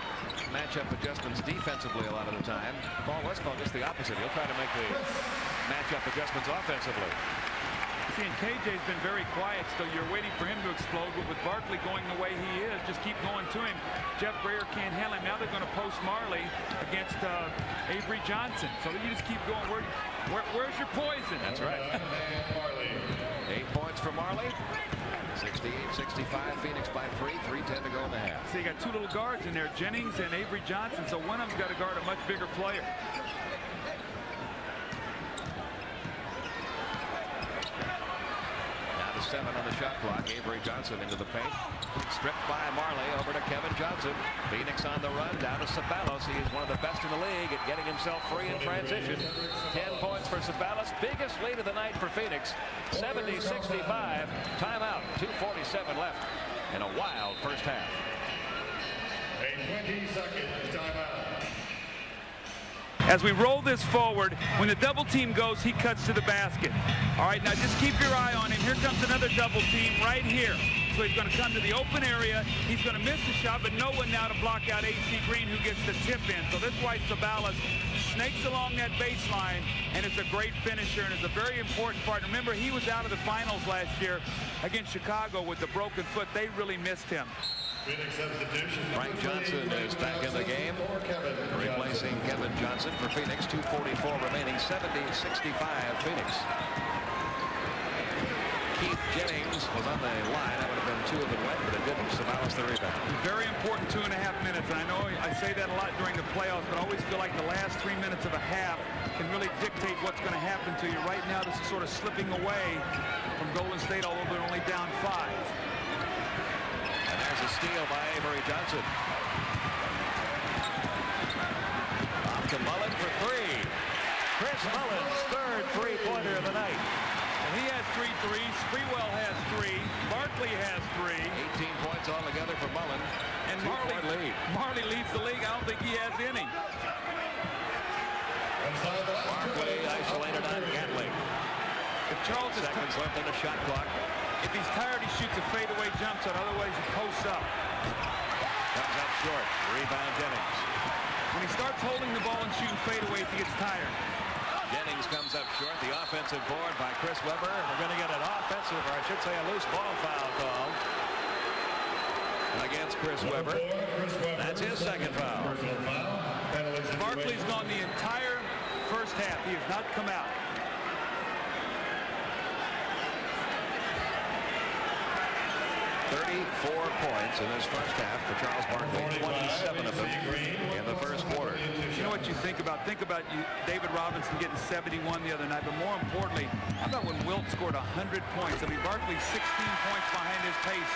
matchup adjustments defensively a lot of the time. Paul Westphal just the opposite. He'll try to make the matchup adjustments offensively. See, and KJ's been very quiet still. You're waiting for him to explode, but with Barkley going the way he is, just keep going to him. Jeff Grayer can't handle him. Now they're going to post Marley against Avery Johnson. So you just keep going. Where's your poison? That's right. 8 points for Marley. 68-65, Phoenix by 3, 3:10 to go in the half. So you got 2 little guards in there, Jennings and Avery Johnson, so one of them's got to guard a much bigger player. Now to 7 on the shot clock. Avery Johnson into the paint. Stripped by Marley over to Kevin Johnson. Phoenix on the run, down to Sabalos. He is one of the best in the league at getting himself free in transition. 10 points for Sabalos. Biggest lead of the night for Phoenix. 70-65. Timeout. 2:47 left in a wild first half. A 20-second timeout. As we roll this forward, when the double team goes, he cuts to the basket. All right, now just keep your eye on him. Here comes another double team right here. So he's going to come to the open area. He's going to miss the shot, but no one now to block out AC Green, who gets the tip in. So that's why Sabalos snakes along that baseline, and it's a great finisher, and it's a very important part. Remember, he was out of the finals last year against Chicago with the broken foot. They really missed him. Frank Johnson is back in the game, replacing Kevin Johnson for Phoenix. 2:44 remaining. 70-65 Phoenix. Keith Jennings was on the line. That would have been 2 if it went, but it didn't. Sabalos the rebound. Very important 2.5 minutes. And I know I say that a lot during the playoffs, but I always feel like the last 3 minutes of a half can really dictate what's going to happen to you. Right now, this is sort of slipping away from Golden State, although they're only down 5. And there's a steal by Avery Johnson. Off to Mullen for 3. Chris Mullen's 3rd three-pointer of the night. And he has 3 threes. Sprewell has 3. Barkley has 3. 18 points altogether for Mullen. And Marley leads the league. I don't think he has any. Barkley isolated on Gatling. If Charles is seconds left in the shot clock. If he's tired, he shoots a fadeaway jump shot. Otherwise, he posts up. Comes up short. Rebound Jennings. When he starts holding the ball and shooting fadeaways, he gets tired. Jennings comes up short. The offensive board by Chris Webber. And we're going to get an offensive, or I should say a loose ball foul call against Chris Webber. That's his second foul. Barkley's gone the entire first half. He has not come out. 34 points in this first half for Charles Barkley. 27 of them in the first quarter. You know what you think about? Think about David Robinson getting 71 the other night. But more importantly, how about when Wilt scored 100 points? I mean, Barkley's 16 points behind his pace.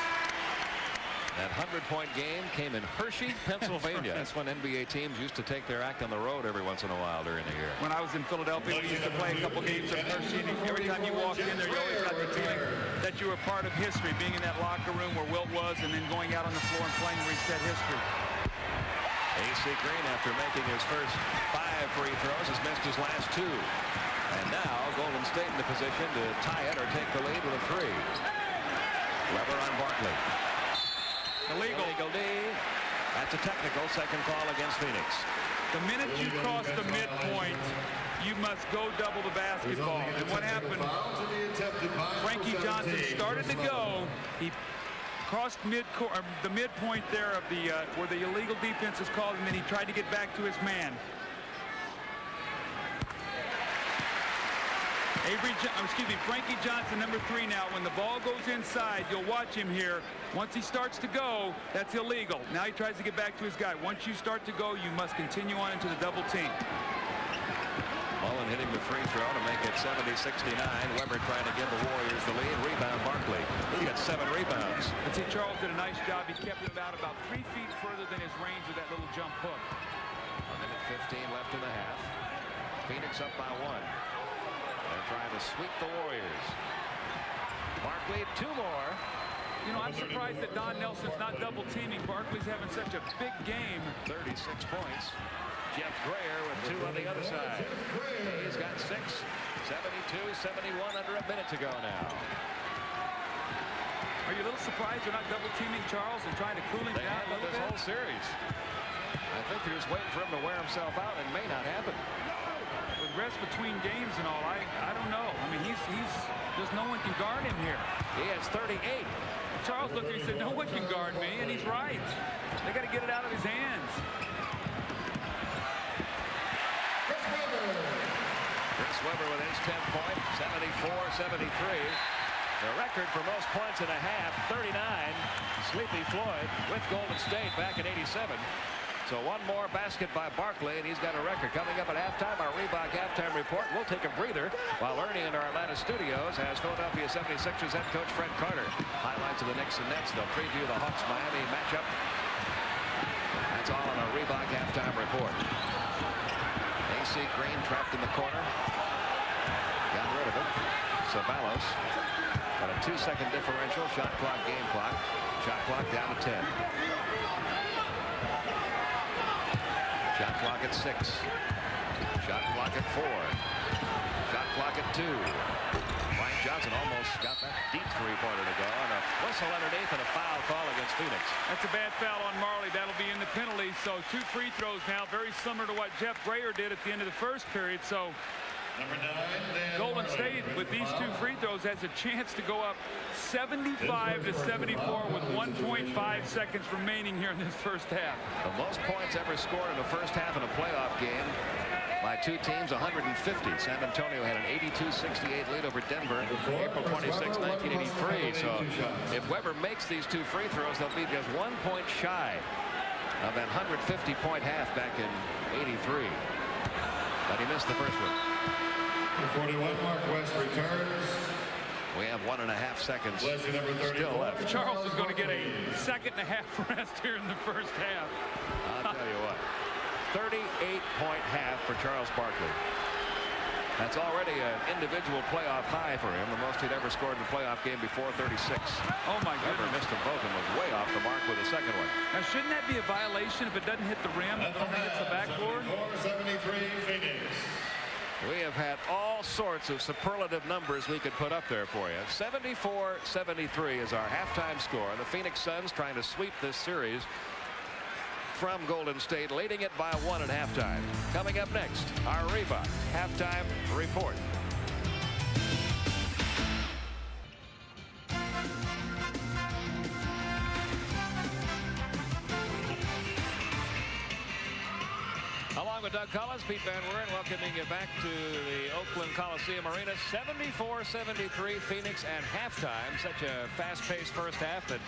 That 100-point game came in Hershey, Pennsylvania. That's when NBA teams used to take their act on the road every once in a while during the year. When I was in Philadelphia, we used to play a couple games in Hershey. And every time you walked in there, you always got the feeling that you were part of history, being in that locker room where Wilt was and then going out on the floor and playing where he set history. AC Green, after making his first 5 free throws, has missed his last 2. And now Golden State in the position to tie it or take the lead with a 3. Webber on Barkley. Illegal D. That's a technical. Second call against Phoenix. The minute you cross the midpoint, you must go double the basketball. And what happened? Frankie Johnson started to go. He crossed the midpoint there of the where the illegal defense is called, and then he tried to get back to his man. Frankie Johnson, number 3 now. When the ball goes inside, you'll watch him here. Once he starts to go, that's illegal. Now he tries to get back to his guy. Once you start to go, you must continue on into the double team. Mullen hitting the free throw to make it 70-69. Webber trying to give the Warriors the lead. Rebound Barkley. He got 7 rebounds. And see, Charles did a nice job. He kept it out about 3 feet further than his range with that little jump hook. 1:15 left in the half. Phoenix up by 1. They're trying to sweep the Warriors. Barkley, 2 more. You know, I'm surprised that Don Nelson's not double teaming. Barkley's having such a big game. 36 points. Jeff Grayer with 2 on the other side. He's got 6. 72-71 under a minute to go now. Are you a little surprised they're not double teaming Charles and trying to cool him down a little bit? This whole series. I think they're just waiting for him to wear himself out, and may not happen. With rest between games and all, I don't know. I mean, there's no one can guard him here. He has 38. Charles looked at him and said, no one can guard me, and he's right. They got to get it out of his hands. Chris Webber with his 10th point, 74-73. The record for most points in a half, 39. Sleepy Floyd with Golden State back in '87. So 1 more basket by Barkley, and he's got a record. Coming up at halftime, our Reebok halftime report. We'll take a breather while Ernie in our Atlanta studios has Philadelphia 76ers head coach Fred Carter. Highlights of the Knicks and Nets. They'll preview the Hawks-Miami matchup. That's all on our Reebok halftime report. AC Green trapped in the corner. Got rid of it. Sabalos got a 2-second differential. Shot clock, game clock. Shot clock down to 10. Shot clock at 6. Shot clock at 4. Shot clock at 2. Mike Johnson almost got that deep 3-pointer to go, and a whistle underneath and a foul call against Phoenix. That's a bad foul on Marley. That'll be in the penalty. So 2 free throws now, very similar to what Jeff Grayer did at the end of the first period. So Golden State, with these 2 free throws, has a chance to go up 75-74 with 1.5 seconds remaining here in this first half. The most points ever scored in the first half in a playoff game by 2 teams, 150. San Antonio had an 82-68 lead over Denver April 26, 1983. So if Webber makes these 2 free throws, they'll be just 1 point shy of that 150-point half back in '83. But he missed the first one. 41, Mark West returns. We have 1.5 seconds still left. Charles is going to get a 2.5 rest here in the first half. I'll tell you what. 38-point half for Charles Barkley. That's already an individual playoff high for him, the most he'd ever scored in a playoff game before 36. Oh my goodness. Never missed them both and was way off the mark with the second one. Now shouldn't that be a violation if it doesn't hit the rim, if it only hits the backboard? 73 Phoenix. We have had all sorts of superlative numbers we could put up there for you. 74-73 is our halftime score. The Phoenix Suns trying to sweep this series from Golden State, leading it by 1 at halftime. Coming up next, our Reebok halftime report. Along with Doug Collins, Pete Van Weren welcoming you back to the Oakland Coliseum Arena. 74-73 Phoenix at halftime. Such a fast-paced first half that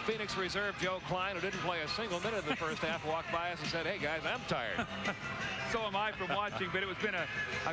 Phoenix reserve Joe Klein, who didn't play a single minute of the first half, walked by us and said, "Hey guys, I'm tired." So am I from watching, but it was been a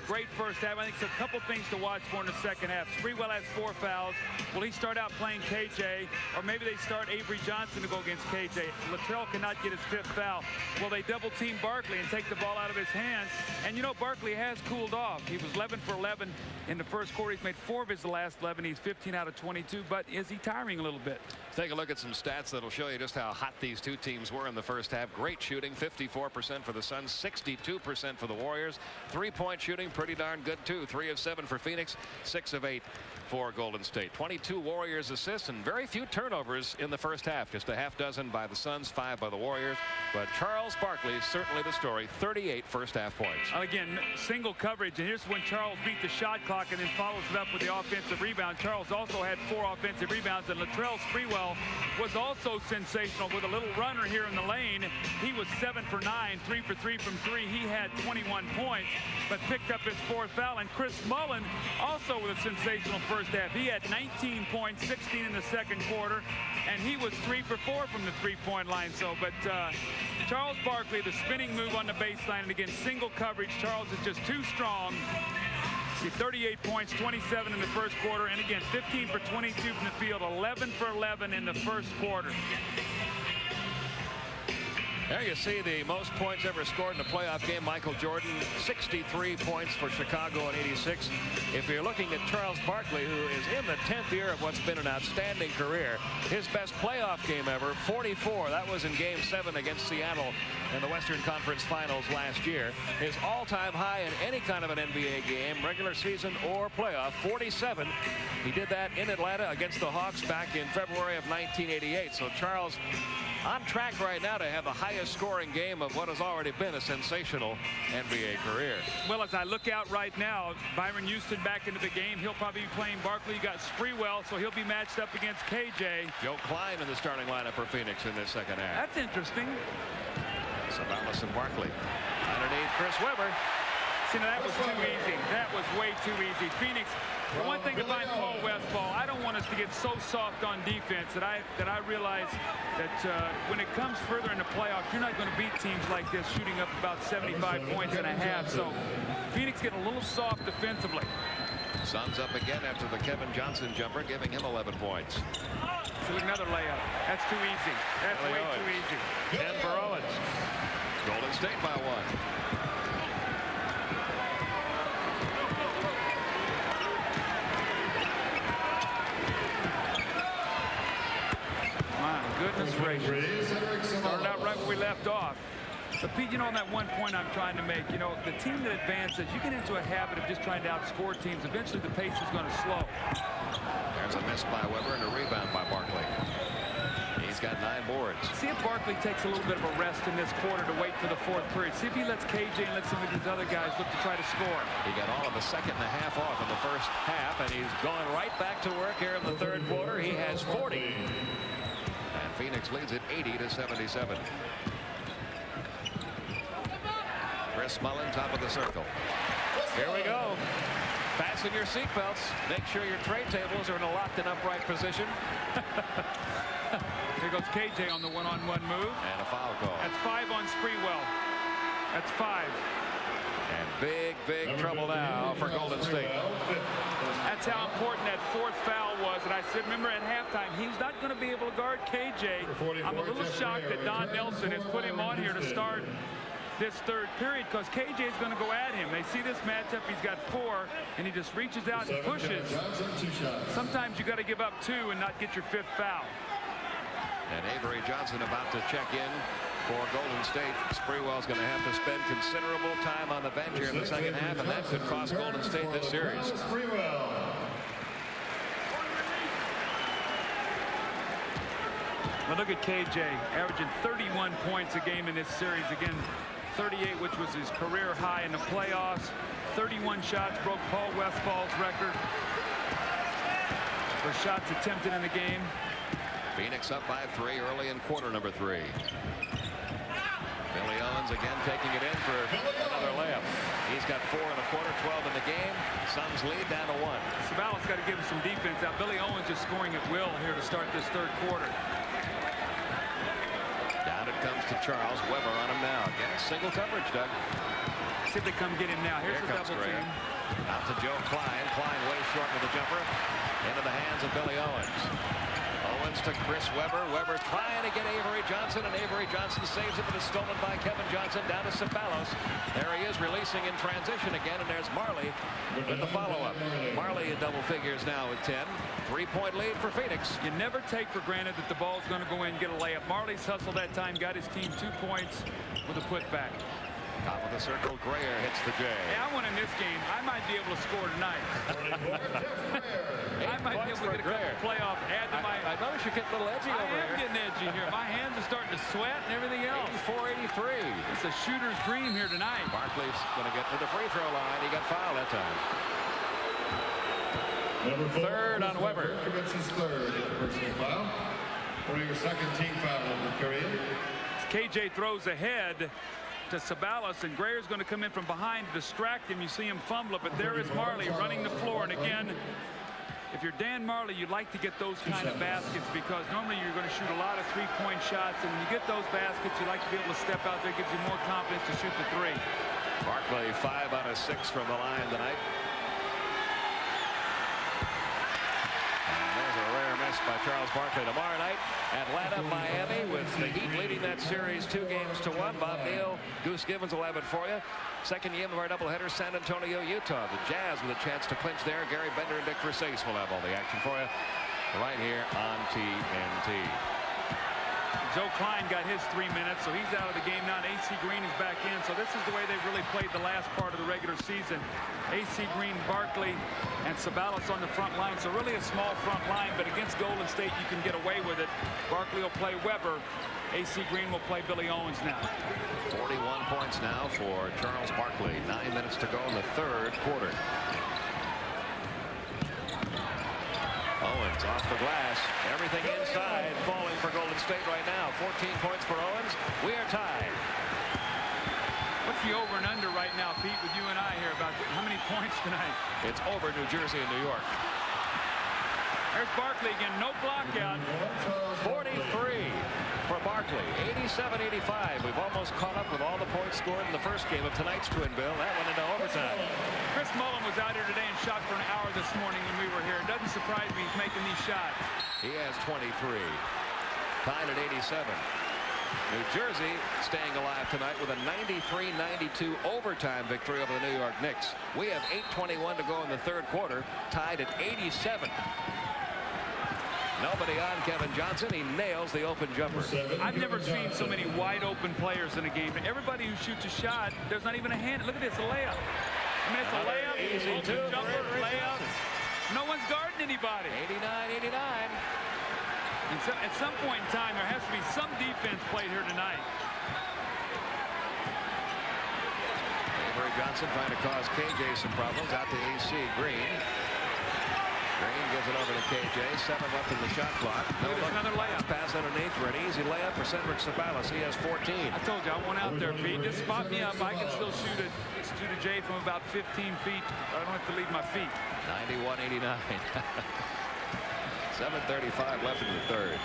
great first half. I think it's a couple things to watch for in the second half. Sprewell has 4 fouls. Will he start out playing KJ, or maybe they start Avery Johnson to go against KJ? Latrell cannot get his 5th foul. Will they double team Barkley and take the ball out of his hands? And you know, Barkley has cooled off. He was 11 for 11 in the first quarter. He's made 4 of his last 11. He's 15 out of 22, but is he tiring a little bit? Take a look at some stats that'll show you just how hot these two teams were in the first half. Great shooting, 54% for the Suns, 62% for the Warriors. 3-point shooting, pretty darn good too. 3 of 7 for Phoenix, 6 of 8 for Golden State. 22 Warriors assists and very few turnovers in the first half. Just a half dozen by the Suns, 5 by the Warriors. But Charles Barkley is certainly the story. 38 first half points. Again, single coverage, and here's when Charles beat the shot clock and then follows it up with the offensive rebound. Charles also had 4 offensive rebounds, and Latrell Sprewell was also sensational with a little runner here in the lane. He was 7 for 9, 3 for 3 from 3. He had 21 points, but picked up his 4th foul. And Chris Mullin also with a sensational first half. He had 19 points, 16 in the second quarter, and he was 3 for 4 from the 3-point line. So, but Charles Barkley, the spinning move on the baseline, and again, single coverage. Charles is just too strong. He had 38 points, 27 in the first quarter, and again, 15 for 22 from the field, 11 for 11 in the first quarter. There you see the most points ever scored in a playoff game. Michael Jordan, 63 points for Chicago in '86. If you're looking at Charles Barkley, who is in the 10th year of what's been an outstanding career, his best playoff game ever, 44. That was in Game 7 against Seattle in the Western Conference Finals last year. His all-time high in any kind of an NBA game, regular season or playoff, 47. He did that in Atlanta against the Hawks back in February of 1988. So Charles on track right now to have the highest scoring game of what has already been a sensational NBA career. Well, as I look out right now, Byron Houston back into the game. He'll probably be playing Barkley. You got Sprewell, so he'll be matched up against KJ. Joe Klein in the starting lineup for Phoenix in this second half. That's interesting. Sabalas and Barkley underneath Chris Webber. See, now that was too easy. That was way too easy. Phoenix, the one thing about Paul Westphal, I don't want us to get so soft on defense that I realize that when it comes further in the playoffs, you're not going to beat teams like this shooting up about 75 points and a half. So Phoenix getting a little soft defensively. Suns up again after the Kevin Johnson jumper, giving him 11 points. So another layup. That's too easy. That's way too easy. 10 for Owens. Golden State by 1. Goodness gracious. Started out right where we left off. But Pete, you know, on that one point I'm trying to make, you know, the team that advances, you get into a habit of just trying to outscore teams. Eventually the pace is going to slow. There's a miss by Webber and a rebound by Barkley. He's got 9 boards. See if Barkley takes a little bit of a rest in this quarter to wait for the 4th period. See if he lets KJ and let some of these other guys look to try to score. He got all of the second and a half off in the first half, and he's going right back to work here in the 3rd quarter. He has 40. And Phoenix leads it 80-77. Chris Mullin, top of the circle. Here we go. Fasten your seatbelts. Make sure your tray tables are in a locked and upright position. Here goes KJ on the one-on-one move. And a foul call. That's 5 on Sprewell. That's 5. And big trouble now for Golden State. That's how important that 4th foul was. And I said, remember at halftime, he's not going to be able to guard KJ. I'm a little shocked that Don Nelson has put him on here to start this 3rd period because KJ is going to go at him. They see this matchup. He's got 4, and he just reaches out and pushes. Sometimes you got to give up 2 and not get your 5th foul. And Avery Johnson about to check in for Golden State. Sprewell's going to have to spend considerable time on the bench here in the second half, and that could cost Golden State this series. Well, look at KJ averaging 31 points a game in this series. Again, 38, which was his career high in the playoffs. 31 shots, broke Paul Westfall's record for shots attempted in the game. Phoenix up by 3 early in quarter number 3. Billy Owens again taking it in for another layup. He's got 4 in a quarter, 12 in the game. Suns lead down to 1. Sabalas got to give him some defense. Now Billy Owens just scoring at will here to start this third quarter. Down it comes to Charles. Weber on him now. Getting single coverage, Doug. See if they come get him now. Here's the double team. Out to Joe Klein. Klein way short with the jumper. Into the hands of Billy Owens. Owens to Chris Weber. Weber trying to get Avery Johnson, and Avery Johnson saves it, but it's stolen by Kevin Johnson. Down to Sabalas. There he is releasing in transition again, and there's Marley with the follow-up. Marley in double figures now with 10. 3-point lead for Phoenix. You never take for granted that the ball's going to go in and get a layup. Marley's hustle that time, got his team 2 points with a putback. Top of the circle, Grayer hits the J. Hey, I won in this game. I might be able to score tonight. I might be able to get a couple playoff. Add to my. I notice you're getting a little edgy over here. I am getting edgy here. My hands are starting to sweat and everything else. 84-83. It's a shooter's dream here tonight. Barkley's going to get to the free throw line. He got fouled that time. Third on Weber. Commits his third personal foul. For your second team foul of the period. KJ throws ahead to Sabalas, and Grayer's going to come in from behind to distract him. You see him fumble it, but there is Marley running the floor. And again, if you're Dan Marley, you'd like to get those kind of baskets, because normally you're going to shoot a lot of 3-point shots, and when you get those baskets, you like to be able to step out there. It gives you more confidence to shoot the 3. Barkley 5 out of 6 from the line tonight. And there's a rare miss by Charles Barkley. Tomorrow night, Atlanta, Miami, with the Heat leading that series 2-1. Bob Neal, Goose Gibbons will have it for you. Second game of our doubleheader, San Antonio, Utah. The Jazz with a chance to clinch there. Gary Bender and Dick Versace will have all the action for you right here on TNT. Joe Klein got his 3 minutes, so he's out of the game now. And AC Green is back in, so this is the way they've really played the last part of the regular season. AC Green, Barkley, and Sabalas on the front line. So really a small front line, but against Golden State, you can get away with it. Barkley will play Weber. AC Green will play Billy Owens now. 41 points now for Charles Barkley. 9 minutes to go in the third quarter. Owens off the glass. Everything inside falling for Golden State right now. 14 points for Owens. We are tied. What's the over and under right now, Pete, with you and I here about how many points tonight? It's over New Jersey and New York. There's Barkley again. No block out. 43 for Barkley. 87-85. We've almost caught up with all the points scored in the first game of tonight's twin bill. That went into overtime. Chris Mullen was out here today and shot for an hour this morning when we were here. It doesn't surprise me he's making these shots. He has 23. Tied at 87. New Jersey staying alive tonight with a 93-92 overtime victory over the New York Knicks. We have 8:21 to go in the third quarter, tied at 87. Nobody on Kevin Johnson. He nails the open jumper. I've never seen so many wide open players in a game. Everybody who shoots a shot, there's not even a hand. Look at this, a layup. I mean, it's a layup, easy open jumper, layup. No one's guarding anybody. 89-89. And so, at some point in time, there has to be some defense played here tonight. Avery Johnson trying to cause KJ some problems. Out to AC Green. Green gives it over to KJ. 7 left in the shot clock. Another layup. Pass underneath for an easy layup for Cedric Sabalas. He has 14. I told you, I went out there, Pete. Just spot me up. I can still shoot a J from about 15 feet. I don't have to leave my feet. 91-89. 7:35 left in the third.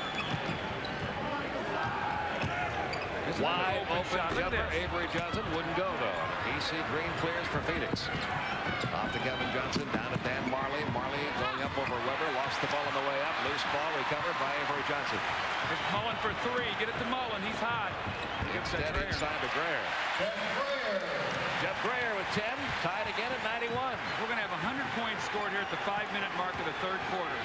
Wide open jumper. Avery Johnson wouldn't go, though. AC Green clears for Phoenix. Off to Kevin Johnson. Down to Dan Marley. Marley going up over Weber. Lost the ball on the way up. Loose ball recovered by Avery Johnson. There's Mullen for 3. Get it to Mullen. He's hot. Instead inside to Grayer. Jeff Grayer with 10. Tied again at 91. We're going to have 100 points scored here at the 5-minute mark of the third quarter.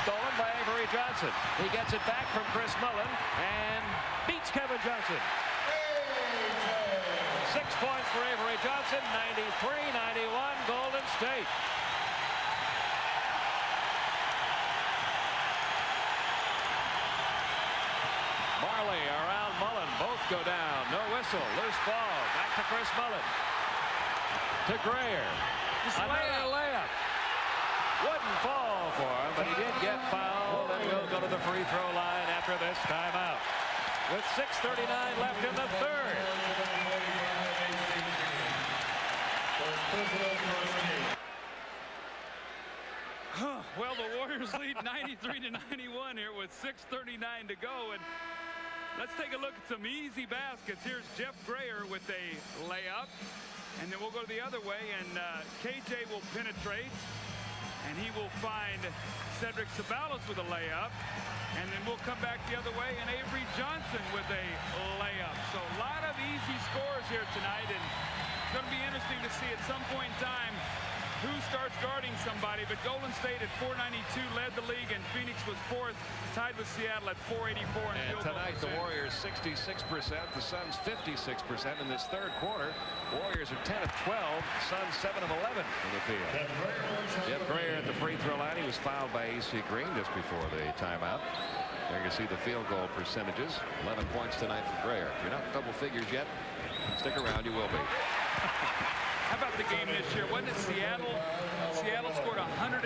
Stolen by Avery Johnson. He gets it back from Chris Mullen and beats Kevin Johnson. 6 points for Avery Johnson. 93-91 Golden State. Barkley around Mullen. Both go down. No whistle. Loose ball. Back to Chris Mullen. To Grayer. Another layup. Wouldn't fall for him, but he did get fouled, and he'll go to the free throw line after this timeout. With 6:39 left in the third. Well, the Warriors lead 93-91 here with 6:39 to go, and let's take a look at some easy baskets. Here's Jeff Grayer with a layup, and then we'll go the other way, and KJ will penetrate, and he will find Cedric Sabalas with a layup, and then we'll come back the other way, and Avery Johnson with a layup. So a lot of easy scores here tonight, and it's going to be interesting to see at some point in time who starts guarding somebody. But Golden State at 492 led the league, and Phoenix was fourth, tied with Seattle at 484. And tonight the Warriors 66%, the Suns 56% in this third quarter. Warriors are 10 of 12, Suns 7 of 11 in the field. Jeff Grayer at the free throw line. He was fouled by AC Green just before the timeout. There you see the field goal percentages. 11 points tonight for Grayer. If you're not double figures yet, stick around, you will be. How about the game this year? Wasn't it Seattle? Seattle scored 150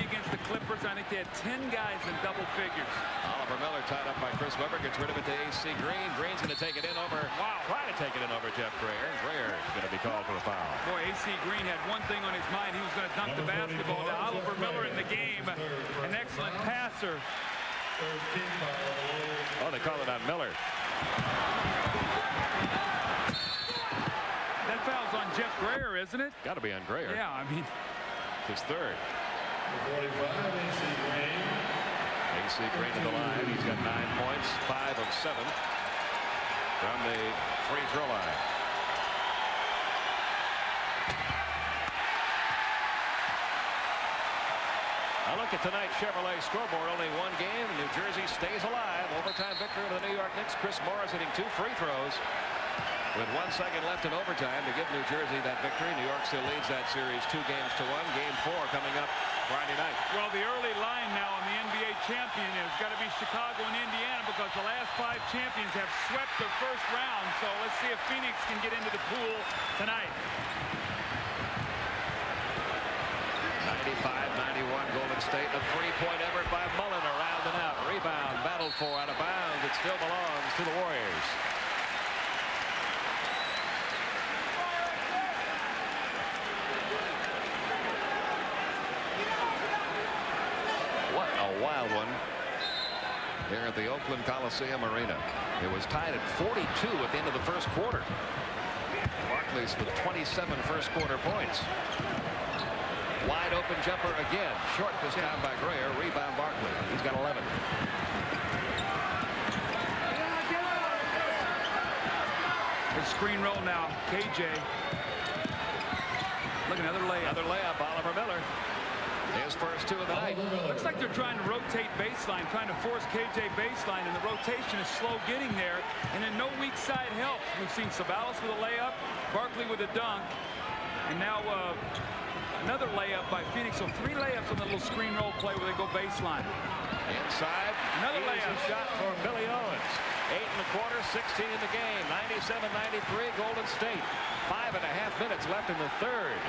against the Clippers. I think they had 10 guys in double figures. Oliver Miller tied up by Chris Webber, gets rid of it to AC Green. Green's going to take it in over. Wow. Try to take it in over Jeff Grayer. Grayer is going to be called for the foul. Boy, AC Green had one thing on his mind. He was going to dunk the basketball. Now Oliver Miller in the game, an excellent passer. Oh, they call it on Miller. That foul's on Jeff Grayer, isn't it? Got to be on Grayer. Yeah, I mean. His third. 45, AC Green. AC Green to the line. He's got 9 points, 5 of 7 from the free throw line. Now look at tonight's Chevrolet scoreboard. Only one game. New Jersey stays alive. Overtime victory over the New York Knicks. Chris Morris hitting 2 free throws with 1 second left in overtime to give New Jersey that victory. New York still leads that series 2 games to 1. Game 4 coming up Friday night. Well, the early line now on the NBA champion has got to be Chicago and Indiana, because the last 5 champions have swept the first round. So let's see if Phoenix can get into the pool tonight. 95-91 Golden State. A 3-point effort by Mullen around and out. Rebound battled for out of bounds. It still belongs to the Warriors. What a wild one here at the Oakland Coliseum Arena. It was tied at 42 at the end of the first quarter. Barkley's with 27 first quarter points. Wide open jumper again. Short this time by Grayer. Rebound Barkley. He's got 11. The screen roll now. KJ. Look, another layup. Another layup. Oliver Miller. His first 2 of the night. Looks like they're trying to rotate baseline, trying to force KJ baseline, and the rotation is slow getting there, and then no weak side help. We've seen Sabalas with a layup, Barkley with a dunk, and now another layup by Phoenix. So 3 layups on the little screen roll play where they go baseline. Inside. Another layup. Shot for Billy Owens. 8 in the quarter, 16 in the game. 97-93 Golden State. 5.5 minutes left in the third.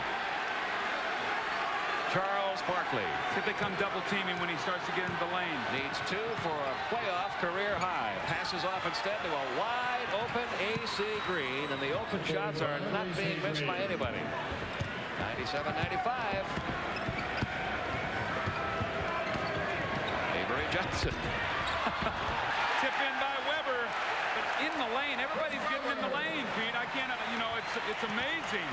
Charles Barkley. See if they come double teaming when he starts to get into the lane. Needs 2 for a playoff career high. Passes off instead to a wide open AC Green, and the open shots are not being missed by anybody. 97-95. Avery Johnson. Tip in by Webber, but in the lane. Everybody's getting in the lane, Pete. I can't, you know, it's amazing.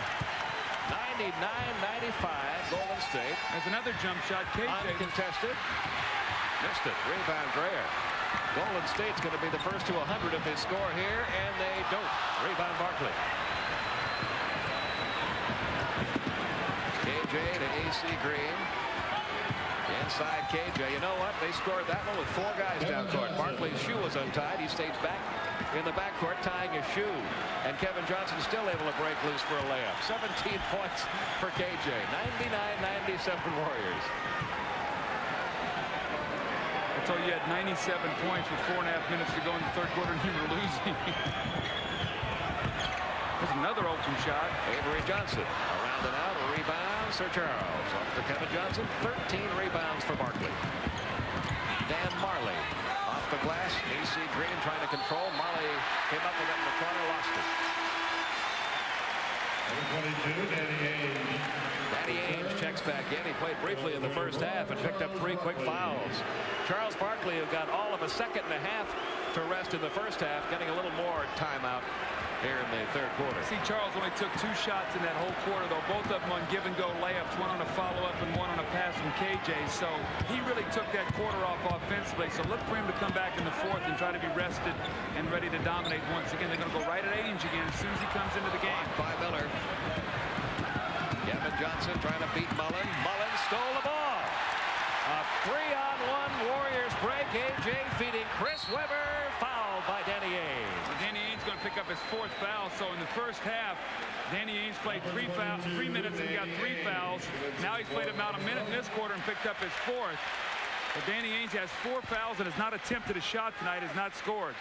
99-95 Golden State. There's another jump shot. KJ. Uncontested. Missed it. Rebound Grayer. Golden State's going to be the first to 100 if they score here, and they don't. Rebound Barkley. KJ to AC Green. Inside KJ. You know what? They scored that one with 4 guys down court. Barkley's shoe was untied. He stayed back in the backcourt tying his shoe. And Kevin Johnson still able to break loose for a layup. 17 points for KJ. 99-97 Warriors. The told you had 97 points with 4.5 minutes to go in the third quarter and you were losing. There's another open shot. Avery Johnson around and out. Rebound. Sir Charles off to Kevin Johnson. 13 rebounds for Barkley. Dan Marley off the glass. AC Green trying to control. Marley came up with it in the corner, lost it. Number 22, Danny Ainge. Danny Ainge checks back in. He played briefly in the first half and picked up 3 quick fouls. Charles Barkley, who got all of a second and a half to rest in the first half, getting a little more timeout here in the third quarter. See, Charles only took 2 shots in that whole quarter, though. Both of them on give-and-go layups, one on a follow-up and one on a pass from KJ. So he really took that quarter off offensively. So look for him to come back in the fourth and try to be rested and ready to dominate once again. They're going to go right at Ainge again as soon as he comes into the game. By Miller. Kevin Johnson trying to beat Mullen. Mullen stole the ball. A 3-on-1 Warriors break. AJ feeding Chris Webber. Fouled by Danny Ainge. So Danny Ainge going to pick up his 4th foul. So in the first half, Danny Ainge played 3 minutes and got 3 fouls. Now he's played about a minute in this quarter and picked up his 4th. But Danny Ainge has 4 fouls and has not attempted a shot tonight, has not scored.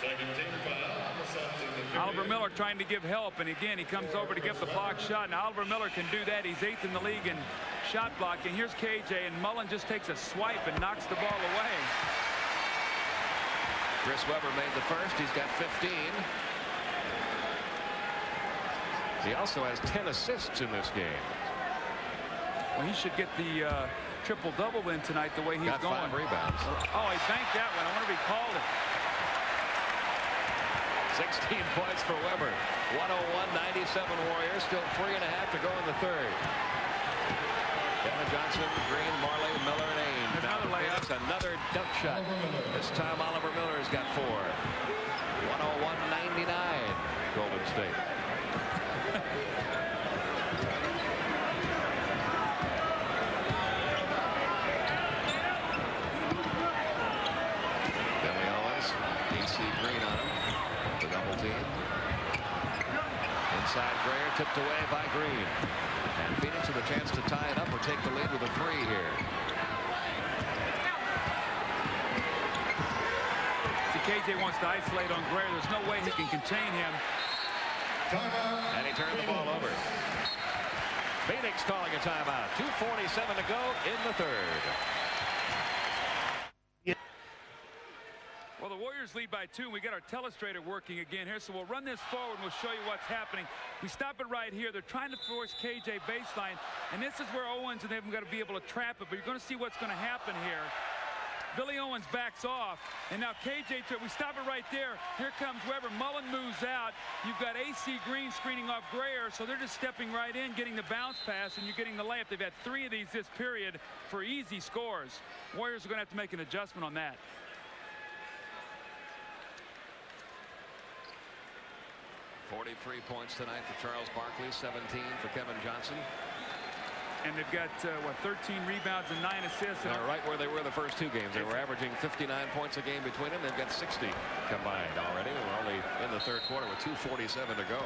Second team foul. Oliver Miller trying to give help, and again he comes over to give the block shot, and Oliver Miller can do that. He's 8th in the league in shot blocking. Here's KJ, and Mullen just takes a swipe and knocks the ball away. Chris Webber made the first. He's got 15. He also has 10 assists in this game. Well, he should get the triple-double in tonight the way he's got going. 5 rebounds. Oh, he banked that one. I wonder if he called it. 16 points for Webber. 101-97 Warriors. Still 3.5 to go in the third. Kevin Johnson, Green, Marley, Miller, and Ainge. Now Another layup. Another dunk shot. This time Oliver Miller has got 4. 101-99 Golden State. Billy Owens, AC Green on him. The double team. Inside Greer, tipped away by Green. And Phoenix with a chance to tie it up or take the lead with a 3 here. See, KJ wants to isolate on Greer. There's no way he can contain him. And he turned the ball over. Phoenix calling a timeout. 2:47 to go in the third. Well, the Warriors lead by 2. We got our telestrator working again here, so we'll run this forward and we'll show you what's happening. We stop it right here. They're trying to force KJ baseline, and this is where Owens and they've got to be able to trap it, but you're going to see what's going to happen here. Billy Owens backs off, and now KJ, we stop it right there. Here comes Webber. Mullen moves out. You've got AC Green screening off Greer, so they're just stepping right in, getting the bounce pass, and you're getting the layup. They've had 3 of these this period for easy scores. Warriors are going to have to make an adjustment on that. .43 points tonight for Charles Barkley, 17 for Kevin Johnson. And they've got, 13 rebounds and 9 assists. They're right where they were the first 2 games. They were averaging 59 points a game between them. They've got 60 combined already. We're only in the third quarter with 2:47 to go.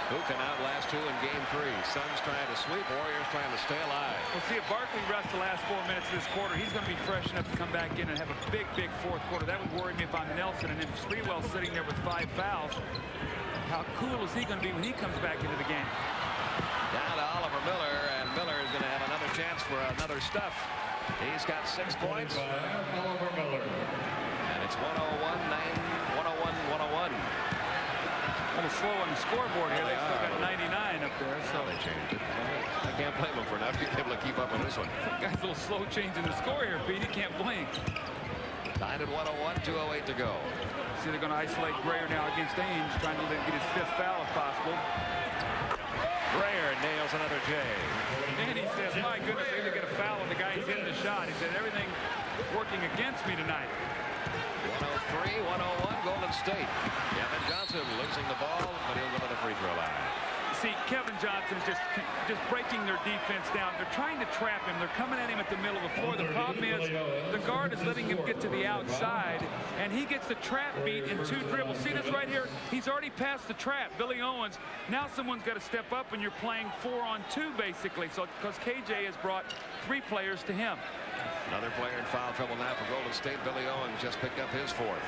Who can outlast who in game 3? Suns trying to sweep, Warriors trying to stay alive. We'll see if Barkley rests the last 4 minutes of this quarter. He's going to be fresh enough to come back in and have a big, big fourth quarter. That would worry me if I'm Nelson. And if Sprewell's sitting there with 5 fouls, how cool is he going to be when he comes back into the game? Down to Oliver Miller, and Miller is going to have another chance for another stuff. He's got 6 points. Oliver Miller. And it's 101-101. A little slow on the scoreboard here. They still got 99 up there. So they changed it. I can't blame them for not being able to keep up on this one. Guy's a little slow changing the score here, Pete. He can't blink. Tied at 101, 2:08 to go. See, they're going to isolate Greer now against Ainge, trying to get his 5th foul if possible. Greer nails another J. And he says, my goodness, they're going to get a foul on the guy who's hitting the shot. He said, everything working against me tonight. 103-101 Golden State. Kevin Johnson losing the ball, but he'll go to the free throw line. see Kevin Johnson just breaking their defense down. They're trying to trap him. They're coming at him at the middle of the floor. The problem is the guard is letting him get to the outside, and he gets the trap beat in 2 dribbles. See this right here? He's already passed the trap, Billy Owens. Now someone's got to step up, and you're playing 4-on-2 basically. So because KJ has brought 3 players to him. Another player in foul trouble now for Golden State. Billy Owens just picked up his 4th.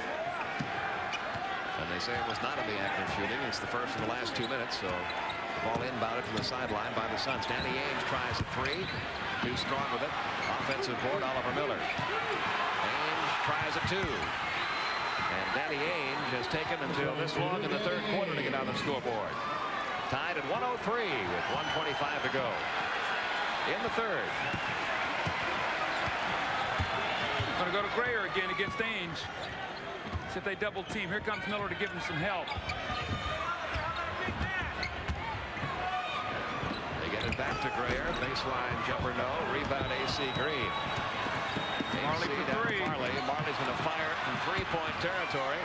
And they say it was not in the act of shooting. It's the first in the last 2 minutes. So the ball inbounded from the sideline by the Suns. Danny Ainge tries a 3. Too strong with it. Offensive board, Oliver Miller. Ainge tries a 2. And Danny Ainge has taken until this long in the 3rd quarter to get on the scoreboard. Tied at 103 with 1:25 to go in the 3rd. Going to go to Grayer again against Ainge. See if they double team. Here comes Miller to give him some help. They get it back to Grayer. Baseline jumper no. Rebound AC Green. Marley for 3. Marley's going to fire it from 3-point territory.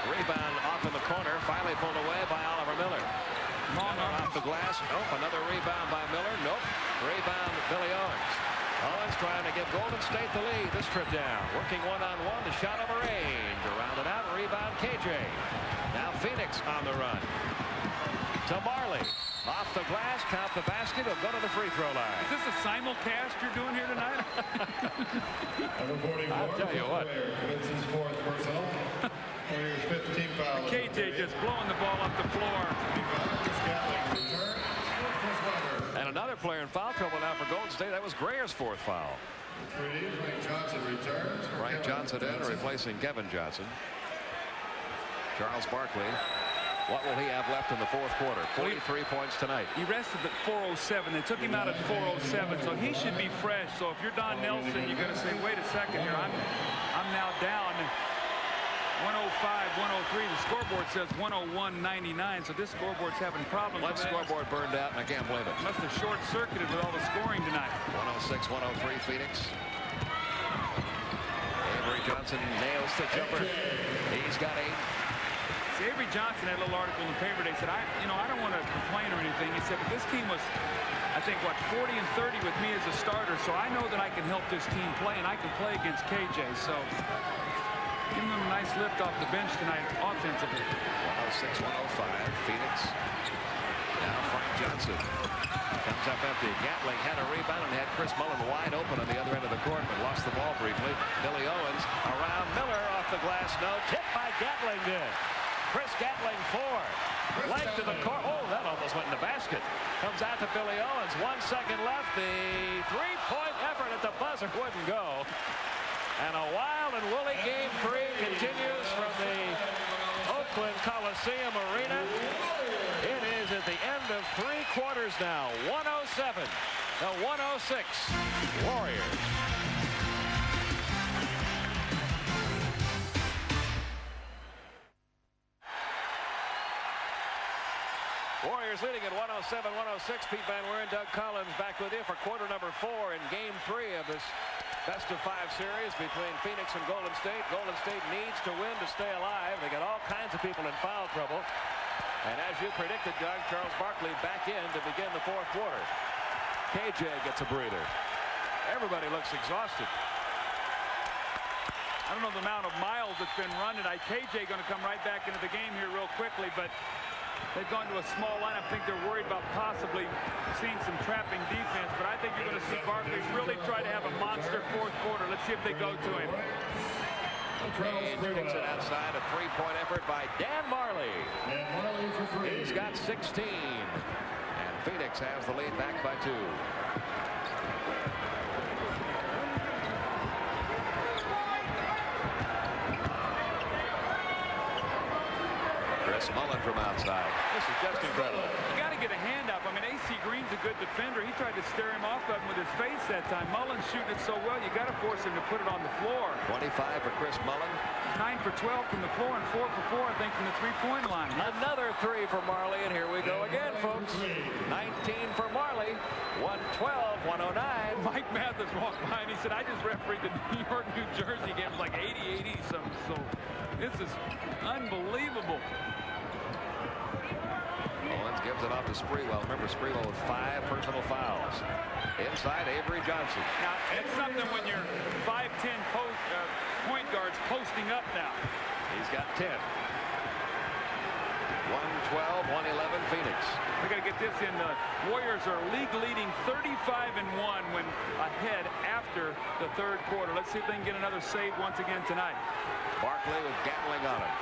Rebound off in the corner. Finally pulled away by Oliver Miller. Miller off the glass. Nope. Another rebound by Miller. Nope. Rebound Billy Owens. Owens trying to give Golden State the lead this trip down. Working one-on-one. The shot over range. Around it out. Rebound KJ. Now Phoenix on the run. To Marley. Off the glass. Count the basket. He'll go to the free throw line. Is this a simulcast you're doing here tonight? I'll tell you what. Commits his 4th personal. Warriors 15 foul. KJ just blowing the ball up the floor. And another player in foul trouble now for Golden State. That was Grayer's 4th foul. Frank Johnson returns. Frank Johnson in, replacing Kevin Johnson. Charles Barkley. What will he have left in the 4th quarter? 43 points tonight. He rested at 4:07. They took him out at 4:07, so he should be fresh. So if you're Don Nelson, you're going to say, wait a second here. I'm now down 105, 103. The scoreboard says 101.99, so this scoreboard's having problems. One scoreboard burned out, and I can't blame it. Must have short-circuited with all the scoring tonight. 106, 103 Phoenix. Avery Johnson nails the jumper. He's got 8. See, Avery Johnson had a little article in the paper. They said, I don't want to complain or anything. He said, but this team was, I think, what, 40 and 30 with me as a starter, so I know that I can help this team play, and I can play against KJ. So give him a nice lift off the bench tonight offensively. 106, 105 Phoenix. Now Frank Johnson comes up empty. Gatling had a rebound and had Chris Mullin wide open on the other end of the court, but lost the ball briefly. Billy Owens around Miller off the glass. No, tipped by Gatling did. Chris Gatling 4. Leg to the court. Oh, that almost went in the basket. Comes out to Billy Owens. 1 second left. The 3-point effort at the buzzer wouldn't go. And a wild and woolly game 3 continues from the Oakland Coliseum Arena. It is at the end of 3 quarters now. 107 to 106. Warriors. Warriors leading at 107-106. Pete Van Weeren, Doug Collins back with you for quarter number 4 in game 3 of this best-of-5 series between Phoenix and Golden State. Golden State needs to win to stay alive. They got all kinds of people in foul trouble. And as you predicted, Doug, Charles Barkley back in to begin the 4th quarter. KJ gets a breather. Everybody looks exhausted. I don't know the amount of miles that's been run tonight. KJ going to come right back into the game here real quickly, but they've gone to a small lineup. I think they're worried about possibly seeing some trapping defense, but I think you're going to see Barkley really try to have a monster 4th quarter. Let's see if they go to him. Ainge kicks it outside. A 3-point effort by Dan Marley. He's got 16. And Phoenix has the lead back by 2. Chris Mullin from outside. This is just incredible. You got to get a hand up. I mean, AC Green's a good defender. He tried to stare him off of him with his face that time. Mullin's shooting it so well, you got to force him to put it on the floor. 25 for Chris Mullin. 9 for 12 from the floor and 4 for 4, I think, from the 3-point line. Another 3 for Marley, and here we go again, folks. 19 for Marley. 112, 109. Mike Mathis walked by and he said, I just refereed the New York, New Jersey game. It was like 80-80 something. So this is unbelievable. Owens gives it off to Sprewell. Remember, Sprewell with 5 personal fouls. Inside, Avery Johnson. Now, it's something when you're 5'10" point guards posting up now. He's got 10. 112, 111 Phoenix. We got to get this in. The Warriors are league leading 35-1 when ahead after the third quarter. Let's see if they can get another save once again tonight. Barkley with Gatling on him.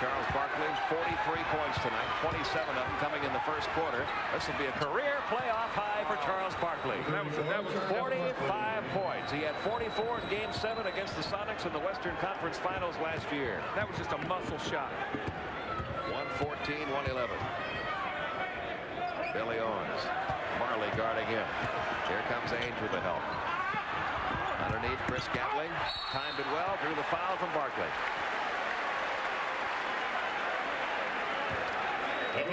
Charles Barkley, 43 points tonight, 27 of them coming in the first quarter. This will be a career playoff high for Charles Barkley. That was 45 points. He had 44 in Game 7 against the Sonics in the Western Conference Finals last year. That was just a muscle shot. 114, 111. Billy Owens. Marley guarding him. Here comes Ainge with the help. Underneath, Chris Gatling. Timed it well. Drew the foul from Barkley.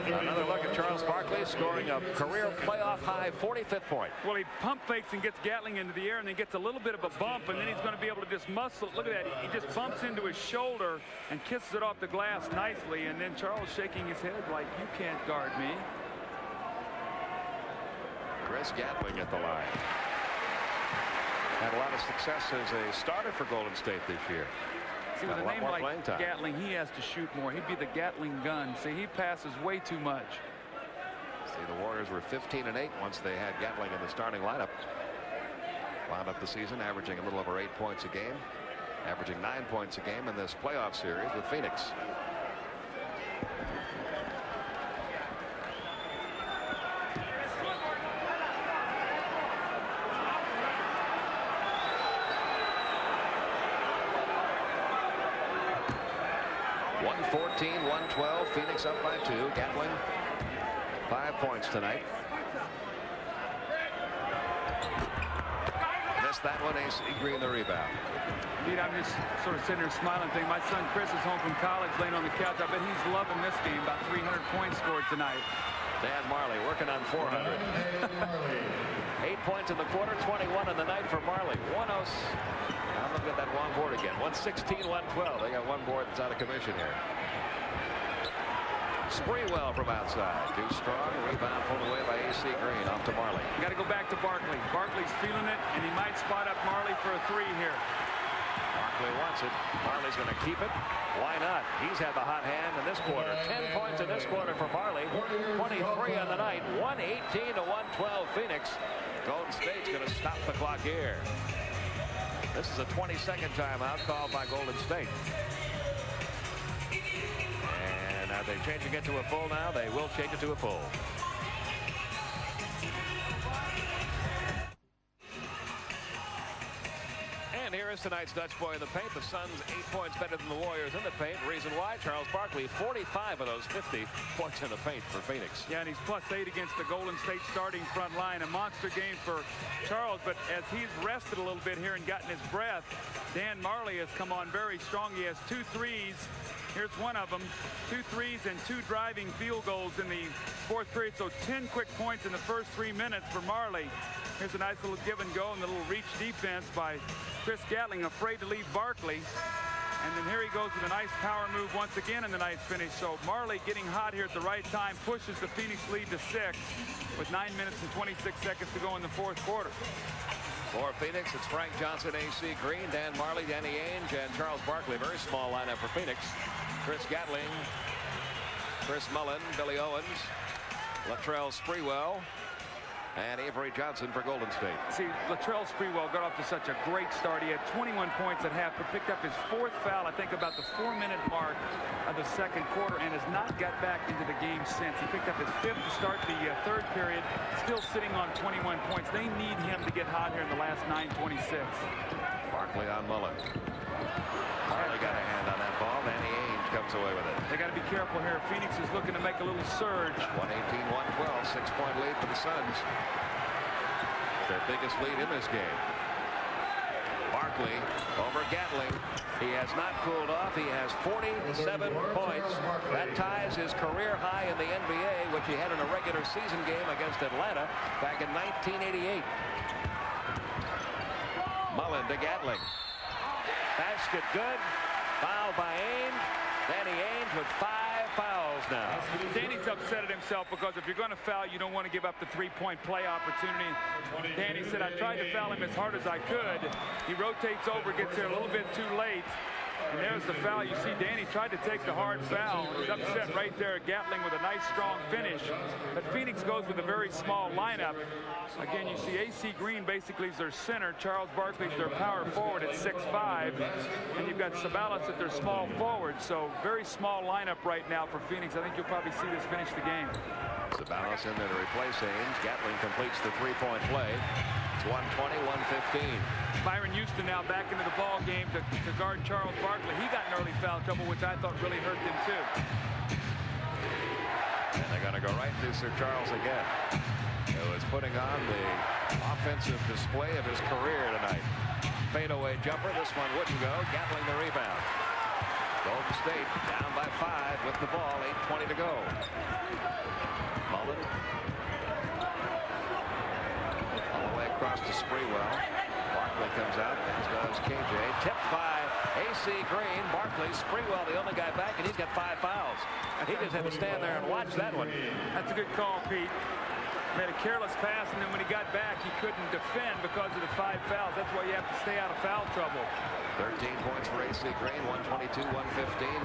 Another look at Charles Barkley scoring a career playoff high 45th point. Well, he pump fakes and gets Gatling into the air, and then gets a little bit of a bump, and then he's going to be able to just muscle. Look at that. He just bumps into his shoulder and kisses it off the glass nicely, and then Charles shaking his head like, you can't guard me. Chris Gatling at the line. Had a lot of success as a starter for Golden State this year. See, with a name like Gatling, he has to shoot more. He'd be the Gatling gun. See, he passes way too much. See, the Warriors were 15-8 once they had Gatling in the starting lineup. Wound up the season averaging a little over 8 points a game, averaging 9 points a game in this playoff series with Phoenix. (114, 112). Phoenix up by 2. Gatling 5 points tonight. Missed that one. AC Green the rebound. Indeed, I'm just sort of sitting there smiling, thinking my son Chris is home from college, laying on the couch. I bet he's loving this game. About 300 points scored tonight. Dan Marley working on 400. 8 points in the quarter, 21 in the night for Marley. 106. I'm looking at that long board again. 116, 112. They got one board that's out of commission here. Sprewell from outside. Too strong. Rebound pulled away by AC Green. Off to Marley. Got to go back to Barkley. Barkley's feeling it, and he might spot up Marley for a 3 here. Barkley wants it. Marley's going to keep it. Why not? He's had the hot hand in this quarter. 10 points in this quarter for Marley. 23 on the night. 118 to 112 Phoenix. Golden State's going to stop the clock here. This is a 20-second timeout called by Golden State. And are they changing it to a full now? They will change it to a full. And here is tonight's Dutch boy in the paint. The Suns 8 points better than the Warriors in the paint. Reason why? Charles Barkley, 45 of those 50 points in the paint for Phoenix. Yeah, and he's +8 against the Golden State starting front line. A monster game for Charles, but as he's rested a little bit here and gotten his breath, Dan Marley has come on very strong. He has 2 threes. Here's one of them. 2 threes and 2 driving field goals in the fourth period. So 10 quick points in the first 3 minutes for Marley. Here's a nice little give and go and the little reach defense by Chris Gatling, afraid to leave Barkley. And then here he goes with a nice power move once again in the nice finish. So Marley getting hot here at the right time, pushes the Phoenix lead to 6 with 9 minutes and 26 seconds to go in the fourth quarter. For Phoenix, it's Frank Johnson, AC Green, Dan Marley, Danny Ainge, and Charles Barkley. Very small lineup for Phoenix. Chris Gatling, Chris Mullen, Billy Owens, Latrell Sprewell, and Avery Johnson for Golden State. See, Latrell Sprewell got off to such a great start. He had 21 points at half, but picked up his 4th foul, I think about the 4-minute mark of the second quarter, and has not got back into the game since. He picked up his 5th to start the third period, still sitting on 21 points. They need him to get hot here in the last 9:26. Barkley on Mullen. Marley got a hand on that ball. Danny Ainge comes away with it. They got to be careful here. Phoenix is looking to make a little surge. 118-112, 6-point lead for the Suns. Their biggest lead in this game. Barkley over Gatling. He has not cooled off. He has 47 points. That ties his career high in the NBA, which he had in a regular season game against Atlanta back in 1988. Mullen to Gatling. Basket good. Foul by Ainge. Danny Ainge with 5 fouls now. Danny's upset at himself because if you're going to foul, you don't want to give up the three-point play opportunity. Danny said, I tried to foul him as hard as I could. He rotates over, gets there a little bit too late. And there's the foul. You see Danny tried to take the hard foul. He's upset right there. Gatling with a nice strong finish. But Phoenix goes with a very small lineup. Again, you see AC Green basically is their center. Charles Barkley is their power forward at 6'5". And you've got Sabalas at their small forward. So very small lineup right now for Phoenix. I think you'll probably see this finish the game. Sabalas in there to replace Ames. Gatling completes the three-point play. It's 120-115. Byron Houston now back into the ball game to guard Charles Barkley. He got in early foul trouble, which I thought really hurt them too. And they're going to go right to Sir Charles again, who is putting on the offensive display of his career tonight. Fadeaway jumper. This one wouldn't go. Gatling the rebound. Golden State down by 5 with the ball. 8:20 to go. Mullen. All the way across to Sprewell. Barkley comes out, as does KJ. Tipped by AC Green. Barkley, Sprewell, the only guy back, and he's got 5 fouls. He just had to stand there and watch that one. That's a good call, Pete. Made a careless pass, and then when he got back, he couldn't defend because of the 5 fouls. That's why you have to stay out of foul trouble. 13 points for AC Green, 122-115.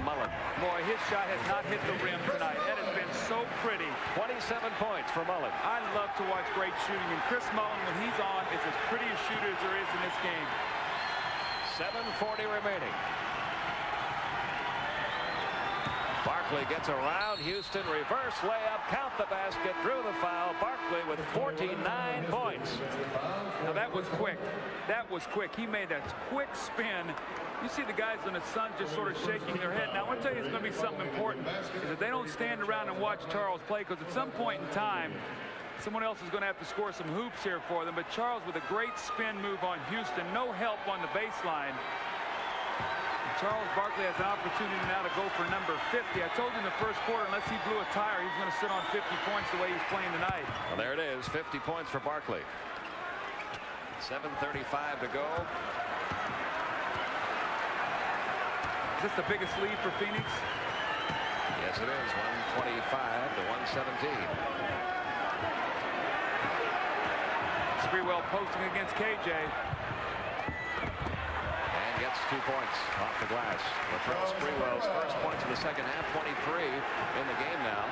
Mullen. Boy, his shot has not hit the rim tonight. That has been so pretty. 27 points for Mullen. I love to watch great shooting, and Chris Mullen, when he's on, is as pretty a shooter as there is in this game. 7:40 remaining. Barkley gets around Houston, reverse layup, count the basket, drew the foul. Barkley with 49 points. Now that was quick. That was quick. He made a quick spin. You see the guys on the Suns just sort of shaking their head. Now I want to tell you it's going to be something important, is that they don't stand around and watch Charles play, because at some point in time, someone else is going to have to score some hoops here for them. But Charles with a great spin move on Houston. No help on the baseline. Charles Barkley has an opportunity now to go for number 50. I told you in the first quarter, unless he blew a tire, he's going to sit on 50 points the way he's playing tonight. Well, there it is, 50 points for Barkley. 7:35 to go. Is this the biggest lead for Phoenix? Yes, it is. 125-117. Sprewell posting against KJ. Gets 2 points off the glass. Latrell Sprewell's first points of the second half, 23 in the game now.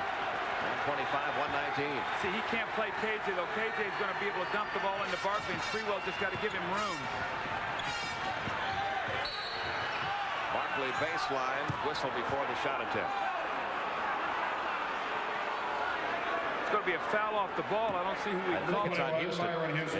125-119. See, he can't play KJ, though. KJ is going to be able to dump the ball into Barkley, and Sprewell just got to give him room. Barkley baseline, whistle before the shot attempt. It's going to be a foul off the ball. I don't see who he called. It's on Houston.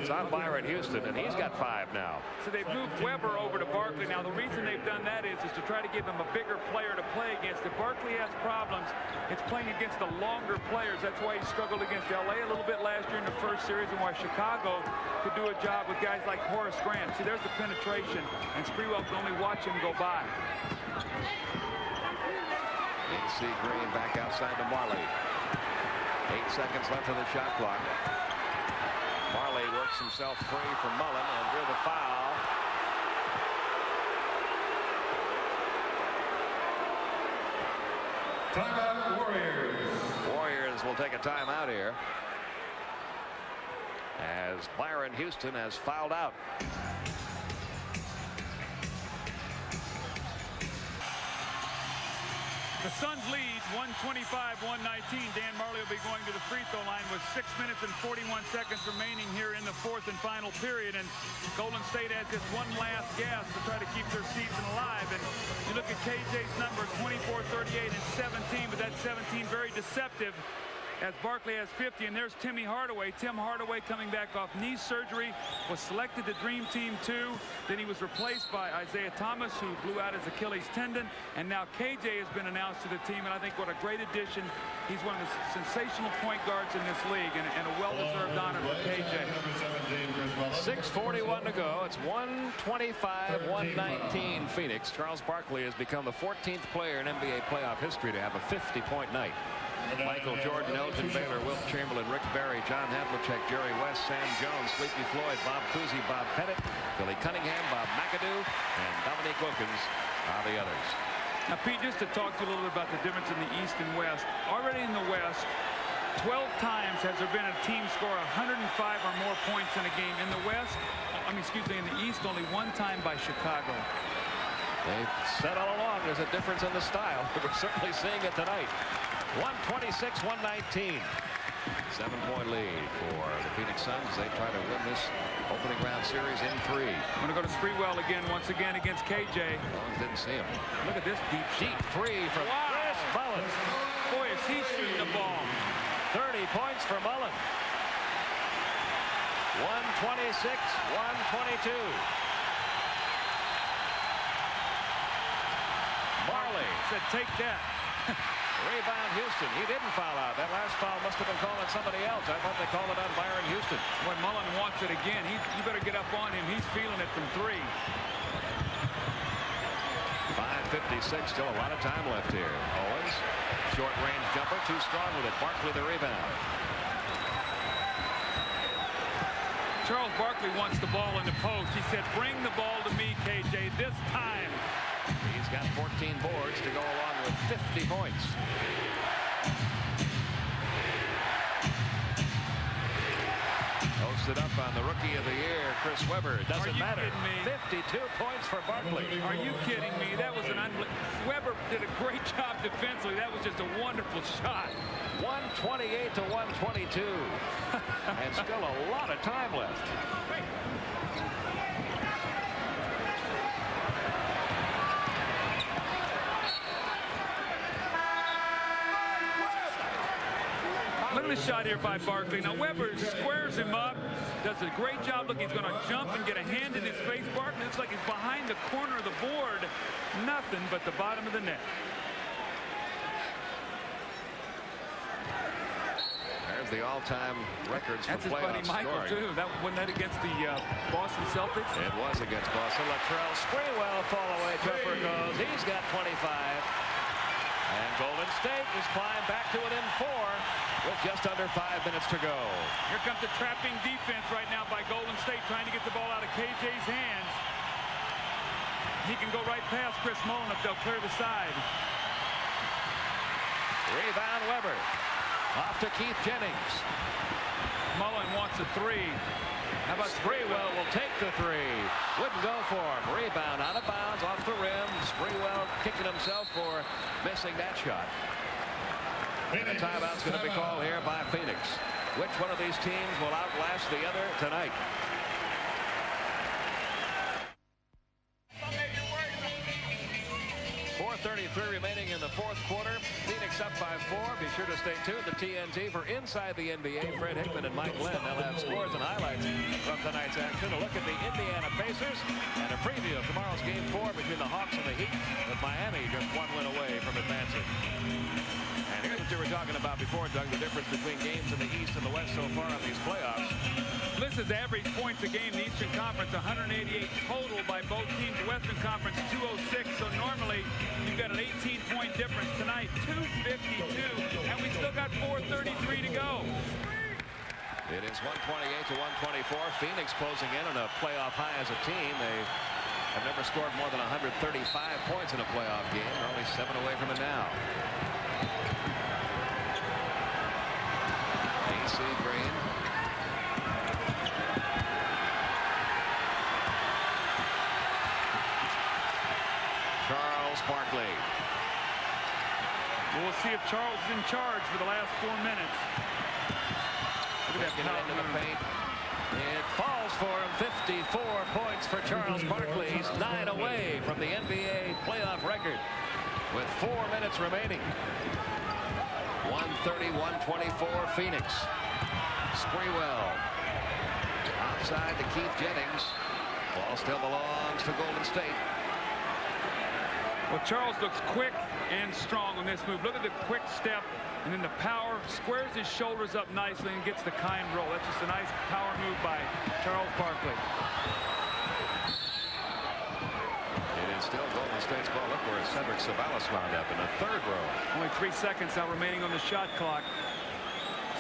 It's on Byron Houston, and he's got 5 now. So they've moved Weber over to Barkley. Now, the reason they've done that is to try to give him a bigger player to play against. If Barkley has problems, it's playing against the longer players. That's why he struggled against LA a little bit last year in the first series, and why Chicago could do a job with guys like Horace Grant. See, there's the penetration, and Sprewell can only watch him go by. AC Green back outside to Marley. 8 seconds left on the shot clock. Marley works himself free from Mullen and drew the foul. Timeout, Warriors. Warriors will take a timeout here, as Byron Houston has fouled out. The Suns lead 125-119. Dan Marley will be going to the free throw line with 6 minutes and 41 seconds remaining here in the fourth and final period. And Golden State has this one last gasp to try to keep their season alive. And you look at KJ's numbers, 24, 38, and 17, but that 17 very deceptive, as Barkley has 50, and there's Timmy Hardaway. Tim Hardaway coming back off knee surgery, was selected to Dream Team 2. Then he was replaced by Isaiah Thomas, who blew out his Achilles tendon. And now KJ has been announced to the team, and I think what a great addition. He's one of the sensational point guards in this league, and a well-deserved honor for KJ. 6:41 to go. It's 125-119 Phoenix. Charles Barkley has become the 14th player in NBA playoff history to have a 50-point night. Michael Jordan, Elgin Baylor, Wilt Chamberlain, Rick Barry, John Havlicek, Jerry West, Sam Jones, Sleepy Floyd, Bob Cousy, Bob Pettit, Billy Cunningham, Bob McAdoo, and Dominique Wilkins are the others. Now, Pete, just to talk to you a little bit about the difference in the East and West. Already in the West, 12 times has there been a team score 105 or more points in a game. In the West, in the East, only one time by Chicago. They've said all along there's a difference in the style. We're certainly seeing it tonight. 126-119. 7-point lead for the Phoenix Suns as they try to win this opening round series in 3. I'm going to go to Sprewell again, once again against KJ. Didn't see him. Look at this deep 3 from Chris Mullen. Boy, is he shooting the ball. 30 points for Mullen. 126-122. Marley said, "Take that." Rebound Houston. He didn't foul out. That last foul must have been called on somebody else. I thought they called it on Byron Houston. Boy, Mullen wants it again. You better get up on him. He's feeling it from 3. 5:56. Still a lot of time left here. Owens. Short range jumper. Too strong with it. Barkley the rebound. Charles Barkley wants the ball in the post. He said, "Bring the ball to me, KJ, this time." He's got 14 boards to go along with 50 points. Posted up on the Rookie of the Year, Chris Webber. Doesn't matter. 52 points for Barkley. Are you kidding me? That was an Webber did a great job defensively. That was just a wonderful shot. 128-122. And still a lot of time left. Look at the shot here by Barkley. Now Webber squares him up, does a great job. Look, he's going to jump and get a hand in his face. Barkley looks like he's behind the corner of the board. Nothing but the bottom of the net. There's the all-time records for That's his buddy playoff Michael, scoring. too. Wasn't that against the Boston Celtics? It was against Boston. Latrell Sprewell fall-away jumper goes. He's got 25. And Golden State is climbed back to within 4 with just under 5 minutes to go. Here comes the trapping defense right now by Golden State, trying to get the ball out of KJ's hands. He can go right past Chris Mullen if they'll clear the side. Rebound Webber. Off to Keith Jennings. Mullen wants a 3. How about Sprewell will take the 3. Wouldn't go for him. Rebound out of bounds off the rim. Sprewell kicking himself for missing that shot. And a timeout's going to be called here by Phoenix. Which one of these teams will outlast the other tonight? .433 remaining in the 4th quarter. Phoenix up by 4. Be sure to stay tuned to TNT for Inside the NBA. Fred Hickman and Mike Lynn. They'll have scores and highlights from tonight's action. A look at the Indiana Pacers and a preview of tomorrow's Game 4 between the Hawks and the Heat, with Miami just 1 win away from advancing. And here's what you were talking about before, Doug, the difference between games in the East and the West so far in these playoffs. This is average points a game in the Eastern Conference, 188 total by both teams. The Western Conference, 206. So normally you've got an 18-point difference. Tonight, 252, and we still got 4:33 to go. It is 128-124. Phoenix closing in on a playoff high as a team. They have never scored more than 135 points in a playoff game. They're only 7 away from it now. AC Green. Charles Barkley. We'll see if Charles is in charge for the last 4 minutes. Look at that into the paint. It falls for him. 54 points for Charles Barkley. He's 9 away from the NBA playoff record with 4 minutes remaining. 130-124 Phoenix. Sprewell outside to Keith Jennings. Ball still belongs to Golden State. Well, Charles looks quick and strong on this move. Look at the quick step and then the power. Squares his shoulders up nicely and gets the kind roll. That's just a nice power move by Charles Barkley. It is still Golden State's ball. Look where Cedric Sabalas wound up in the 3rd row. Only 3 seconds now remaining on the shot clock.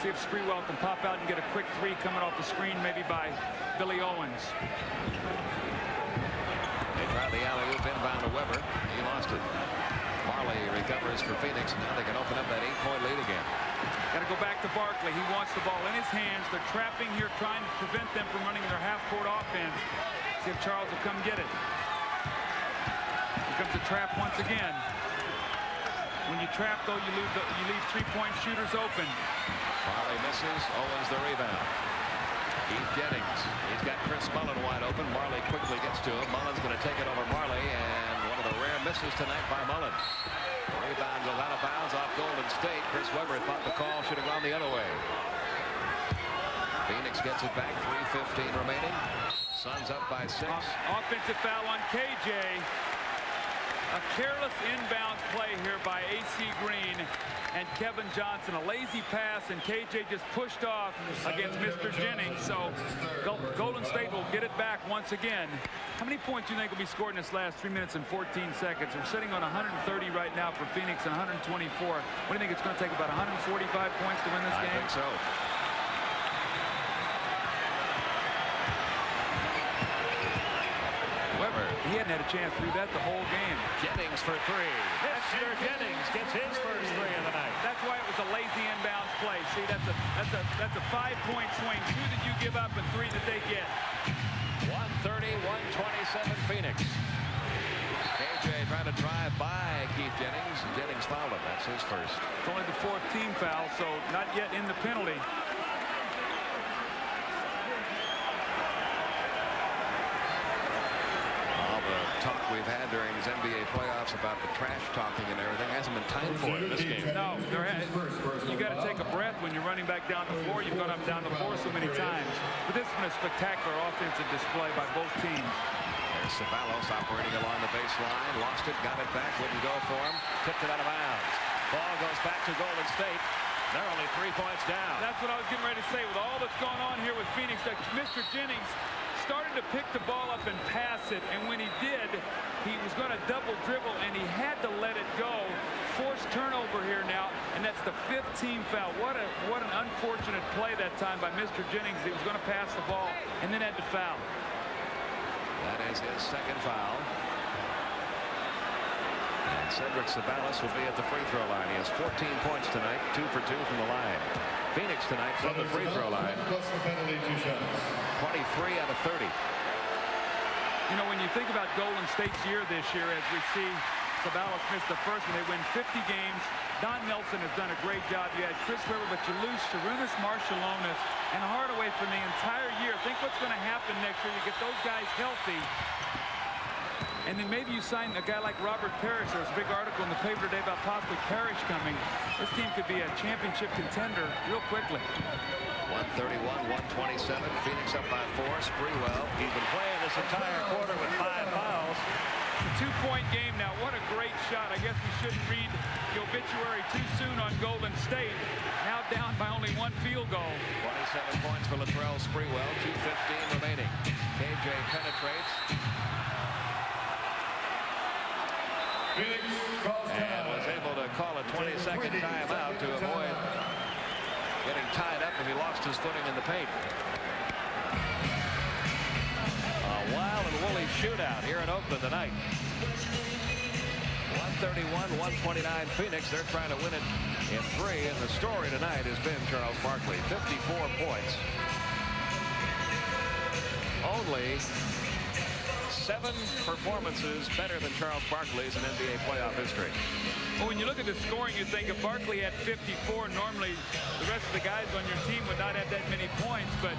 See if Sprewell can pop out and get a quick 3 coming off the screen, maybe by Billy Owens. They tried the alley-oop inbound to Webber. He lost it. recovers for Phoenix, and now they can open up that 8-point lead again. Got to go back to Barkley. He wants the ball in his hands. They're trapping here, trying to prevent them from running their half-court offense. See if Charles will come get it. Here comes the trap once again. When you trap, though, you leave three-point shooters open. Barkley misses. Owens the rebound. Keith Jennings. He's got Chris Mullen wide open. Marley quickly gets to him. Mullen's going to take it over Marley, and one of the rare misses tonight by Mullen. Rebound goes out of bounds off Golden State. Chris Webber thought the call should have gone the other way. Phoenix gets it back. 3:15 remaining. Suns up by 6. Offensive foul on KJ. A careless inbound play here by AC Green and Kevin Johnson. A lazy pass, and KJ just pushed off against Mr. Jennings. So Golden State will get it back once again. How many points do you think will be scored in this last 3 minutes and 14 seconds? We're sitting on 130 right now for Phoenix and 124. What do you think? It's going to take about 145 points to win this game? I think so. Webber. He hadn't had a chance to do that the whole game. Jennings for 3. Mr. Jennings gets his first 3 of the night. That's why it was a lazy inbounds play. See, that's a 5-point swing. 2 that you give up and 3 that they get. 130-127 Phoenix. KJ trying to drive by Keith Jennings. Jennings fouled him. That's his first. It's only the 4th team foul, so not yet in the penalty. Talk we've had during these NBA playoffs about the trash talking and everything hasn't been time for it in this game. No, you got to take a breath when you're running back down the floor. You've gone up down the floor so many times. But this has been a spectacular offensive display by both teams. There's Ceballos operating along the baseline. Lost it, got it back, wouldn't go for him. Tipped it out of bounds. Ball goes back to Golden State. They're only 3 points down. That's what I was getting ready to say. With all that's going on here with Phoenix, that Mr. Jennings started to pick the ball up and pass it, and when he did, he was going to double dribble, and he had to let it go. Forced turnover here now, and that's the 5th team foul. What an unfortunate play that time by Mr. Jennings. He was going to pass the ball and then had to foul. That is his 2nd foul. And Cedric Ceballos will be at the free throw line. He has 14 points tonight, 2 for 2 from the line. Phoenix tonight from the free throw line. Plus the penalty, 2 shots. 23 out of 30. You know, when you think about Golden State's year this year, as we see Ceballos missed the first one, they win 50 games. Don Nelson has done a great job. You had Chris Webber, but you lose Sarunas Marciulionis and Hardaway for the entire year. Think what's going to happen next year. You get those guys healthy. And then maybe you sign a guy like Robert Parrish. There was a big article in the paper today about possibly Parrish coming. This team could be a championship contender real quickly. 131-127. Phoenix up by 4. Sprewell. He's been playing this entire quarter with 5 fouls. A 2-point game now. What a great shot. I guess we shouldn't read the obituary too soon on Golden State. Now down by only 1 field goal. 27 points for Latrell Sprewell. 2:15 remaining. KJ penetrates. And was able to call a 20-second timeout to avoid getting tied up as he lost his footing in the paint. A wild and woolly shootout here in Oakland tonight. 131-129 Phoenix. They're trying to win it in 3, and the story tonight has been Charles Barkley. 54 points. Only 7 performances better than Charles Barkley's in NBA playoff history. Well, when you look at the scoring, you think if Barkley had 54, normally the rest of the guys on your team would not have that many points, but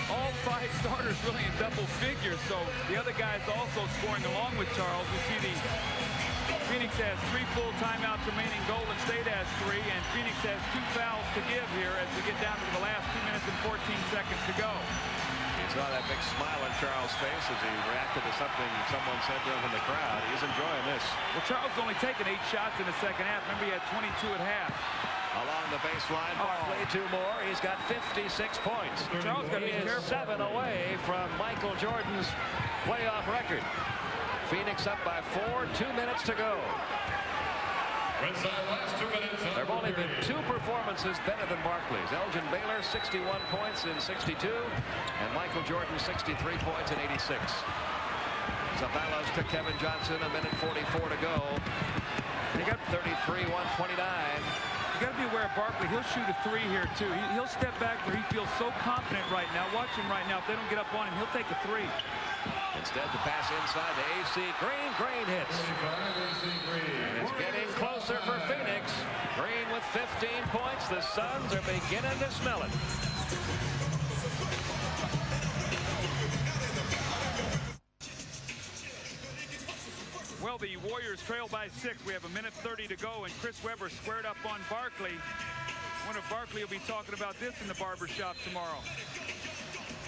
all 5 starters really in double figures, so the other guys also scoring along with Charles. We see the Phoenix has 3 full timeouts remaining. Golden State has 3, and Phoenix has 2 fouls to give here as we get down to the last 2 minutes and 14 seconds to go. You saw that big smile on Charles' face as he reacted to something someone said to him in the crowd. He's enjoying this. Well, Charles has only taken 8 shots in the second half. Remember, he had 22 at half. Along the baseline, Barkley 2 more. He's got 56 points. Charles got to be careful. 7 away from Michael Jordan's playoff record. Phoenix up by 4, 2 minutes to go. Last 2 minutes. There have only been 2 performances better than Barkley's. Elgin Baylor, 61 points in 62, and Michael Jordan, 63 points in 86. Ceballos to Kevin Johnson, 1:44 to go. They got 38 aware of Barkley. He'll shoot a 3 here, too. He'll step back where he feels so confident right now. Watch him right now. If they don't get up on him, he'll take a 3. Instead, the pass inside to AC Green. Green hits. And it's getting closer for Phoenix. Green with 15 points. The Suns are beginning to smell it. Well, the Warriors trail by 6. We have 1:30 to go, and Chris Webber squared up on Barkley. I wonder if Barkley will be talking about this in the barbershop tomorrow.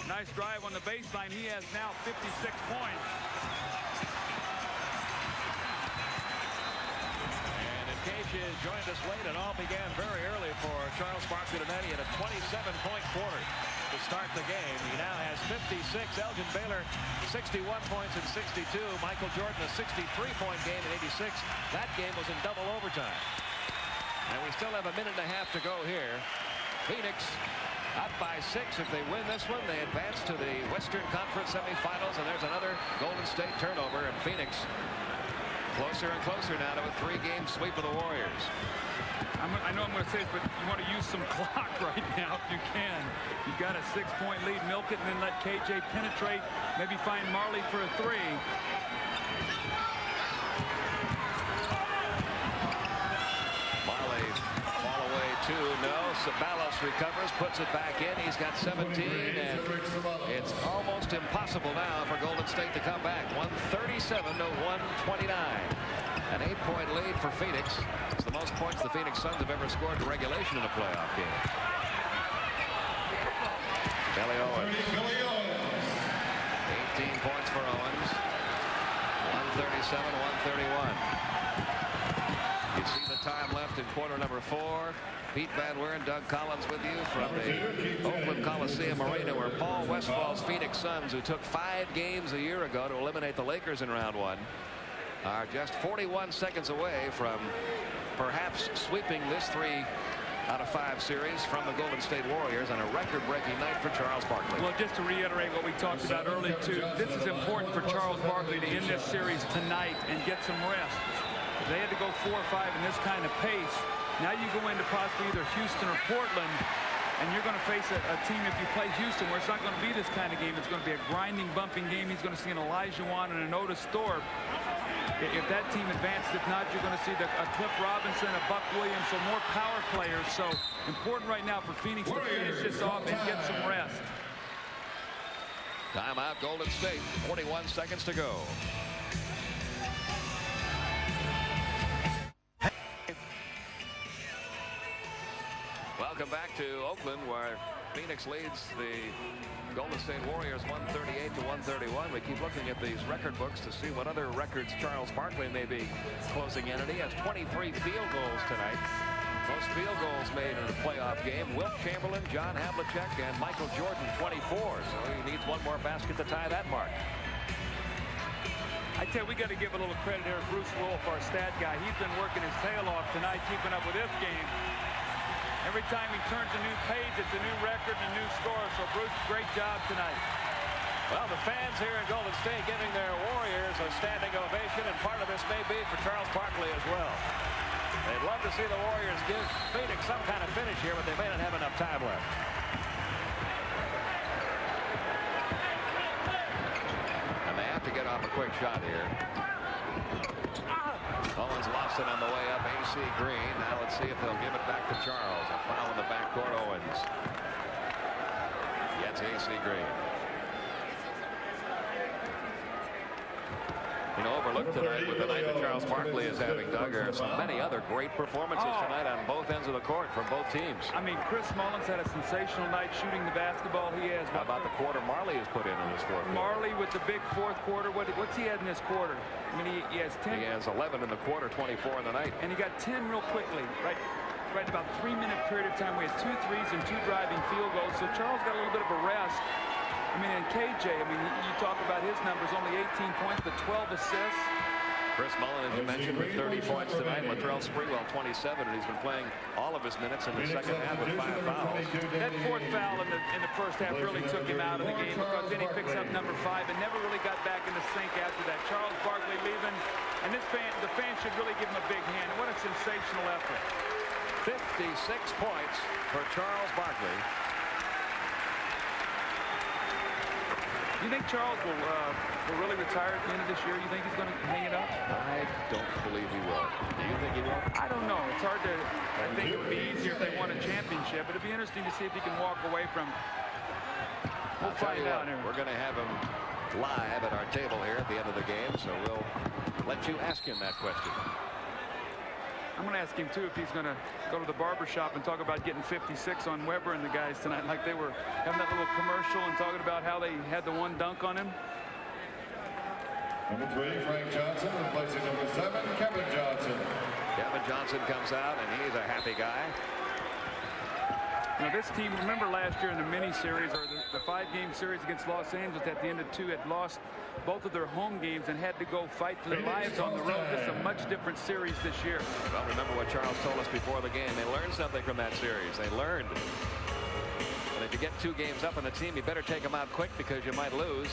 Nice drive on the baseline. He has now 56 points. And in case you joined us late, it all began very early for Charles Barkley tonight. He had a 27-point quarter to start the game. He now has 56. Elgin Baylor 61 points in 62. Michael Jordan a 63-point game in 86. That game was in double overtime. And we still have 1.5 minutes to go here. Phoenix up by 6. If they win this one, they advance to the Western Conference semifinals. And there's another Golden State turnover. And Phoenix closer and closer now to a 3-game sweep of the Warriors. I know I'm going to say this, but you want to use some clock right now if you can. You've got a 6-point lead, milk it, and then let KJ penetrate. Maybe find Marley for a 3. Marley fall away too. No. Sabalos recovers, puts it back in. He's got 17, and it's almost impossible now for Golden State to come back. 137 to 129. An 8-point lead for Phoenix. It's the most points the Phoenix Suns have ever scored in regulation in a playoff game. Billy Owens. 18 points for Owens. 137-131. You see the time left in quarter number 4. Pete Van Weeren, Doug Collins with you from the Oakland Coliseum Arena, where Paul Westphal's Phoenix Suns, who took 5 games a year ago to eliminate the Lakers in round 1, are just 41 seconds away from perhaps sweeping this 3 out of 5 series from the Golden State Warriors on a record-breaking night for Charles Barkley. Well, just to reiterate what we talked about earlier, too, this is important for Charles Barkley to end this series tonight and get some rest. They had to go 4 or 5 in this kind of pace. Now you go into possibly either Houston or Portland, and you're going to face a team, if you play Houston, where it's not going to be this kind of game. It's going to be a grinding, bumping game. He's going to see an Elijah Wan and an Otis Thorpe. If that team advances, if not, you're going to see a Cliff Robinson, a Buck Williams, so more power players. So important right now for Phoenix to finish this off and get some rest. Timeout, Golden State. 41 seconds to go. Welcome back to Oakland, where Phoenix leads the Golden State Warriors 138 to 131. We keep looking at these record books to see what other records Charles Barkley may be closing in. And he has 23 field goals tonight. Most field goals made in a playoff game. Wilt Chamberlain, John Havlicek, and Michael Jordan 24. So he needs one more basket to tie that mark. I tell you, we got to give a little credit here to Bruce Wolf, our stat guy. He's been working his tail off tonight, keeping up with this game. Every time he turns a new page, it's a new record and a new score. So, Bruce, great job tonight. Well, the fans here in Golden State giving their Warriors a standing ovation, and part of this may be for Charles Barkley as well. They'd love to see the Warriors give Phoenix some kind of finish here, but they may not have enough time left. And they have to get off a quick shot here. Owens lost it on the way up. AC Green. Now let's see if they'll give it back to Charles. A foul in the backcourt. Owens gets AC Green. You know, overlooked tonight with the night that Charles Barkley is having, Doug, are so many other great performances tonight on both ends of the court from both teams. I mean, Chris Mullins had a sensational night shooting the basketball. He has. How about the quarter Marley has put in this fourth quarter? Marley with the big fourth quarter. What's he had in this quarter? I mean, he has 10. He has 11 in the quarter, 24 in the night. And he got 10 real quickly, right about 3-minute period of time. We had 2 threes and 2 driving field goals. So Charles got a little bit of a rest. I mean, and KJ, I mean, you talk about his numbers, only 18 points, but 12 assists. Chris Mullin, as you mentioned, with 30 points tonight. Latrell Sprewell, 27, and he's been playing all of his minutes in the second half with 5 fouls. That fourth foul in the first half really took him out of the game, because then he picks up number 5 and never really got back in the sync after that. Charles Barkley leaving, and the fans should really give him a big hand. What a sensational effort. 56 points for Charles Barkley. You think Charles will really retire at the end of this year? You think he's going to hang it up? I don't believe he will. Do you think he will? I don't know. It's hard to. I think it would be easier if they won a championship, but it'd be interesting to see if he can walk away from. We'll find out. We're going to have him live at our table here at the end of the game, so we'll let you ask him that question. I'm going to ask him, too, if he's going to go to the barber shop and talk about getting 56 on Weber and the guys tonight, like they were having that little commercial and talking about how they had the one dunk on him. Number 3, Frank Johnson, replacing number 7, Kevin Johnson. Kevin Johnson comes out, and he's a happy guy. Now, this team, remember last year in the mini-series, or the 5-game series against Los Angeles, at the end of 2, had lost both of their home games and had to go fight for their lives on the road. This is a much different series this year. Well, remember what Charles told us before the game. They learned something from that series. They learned. And if you get 2 games up on the team, you better take them out quick because you might lose.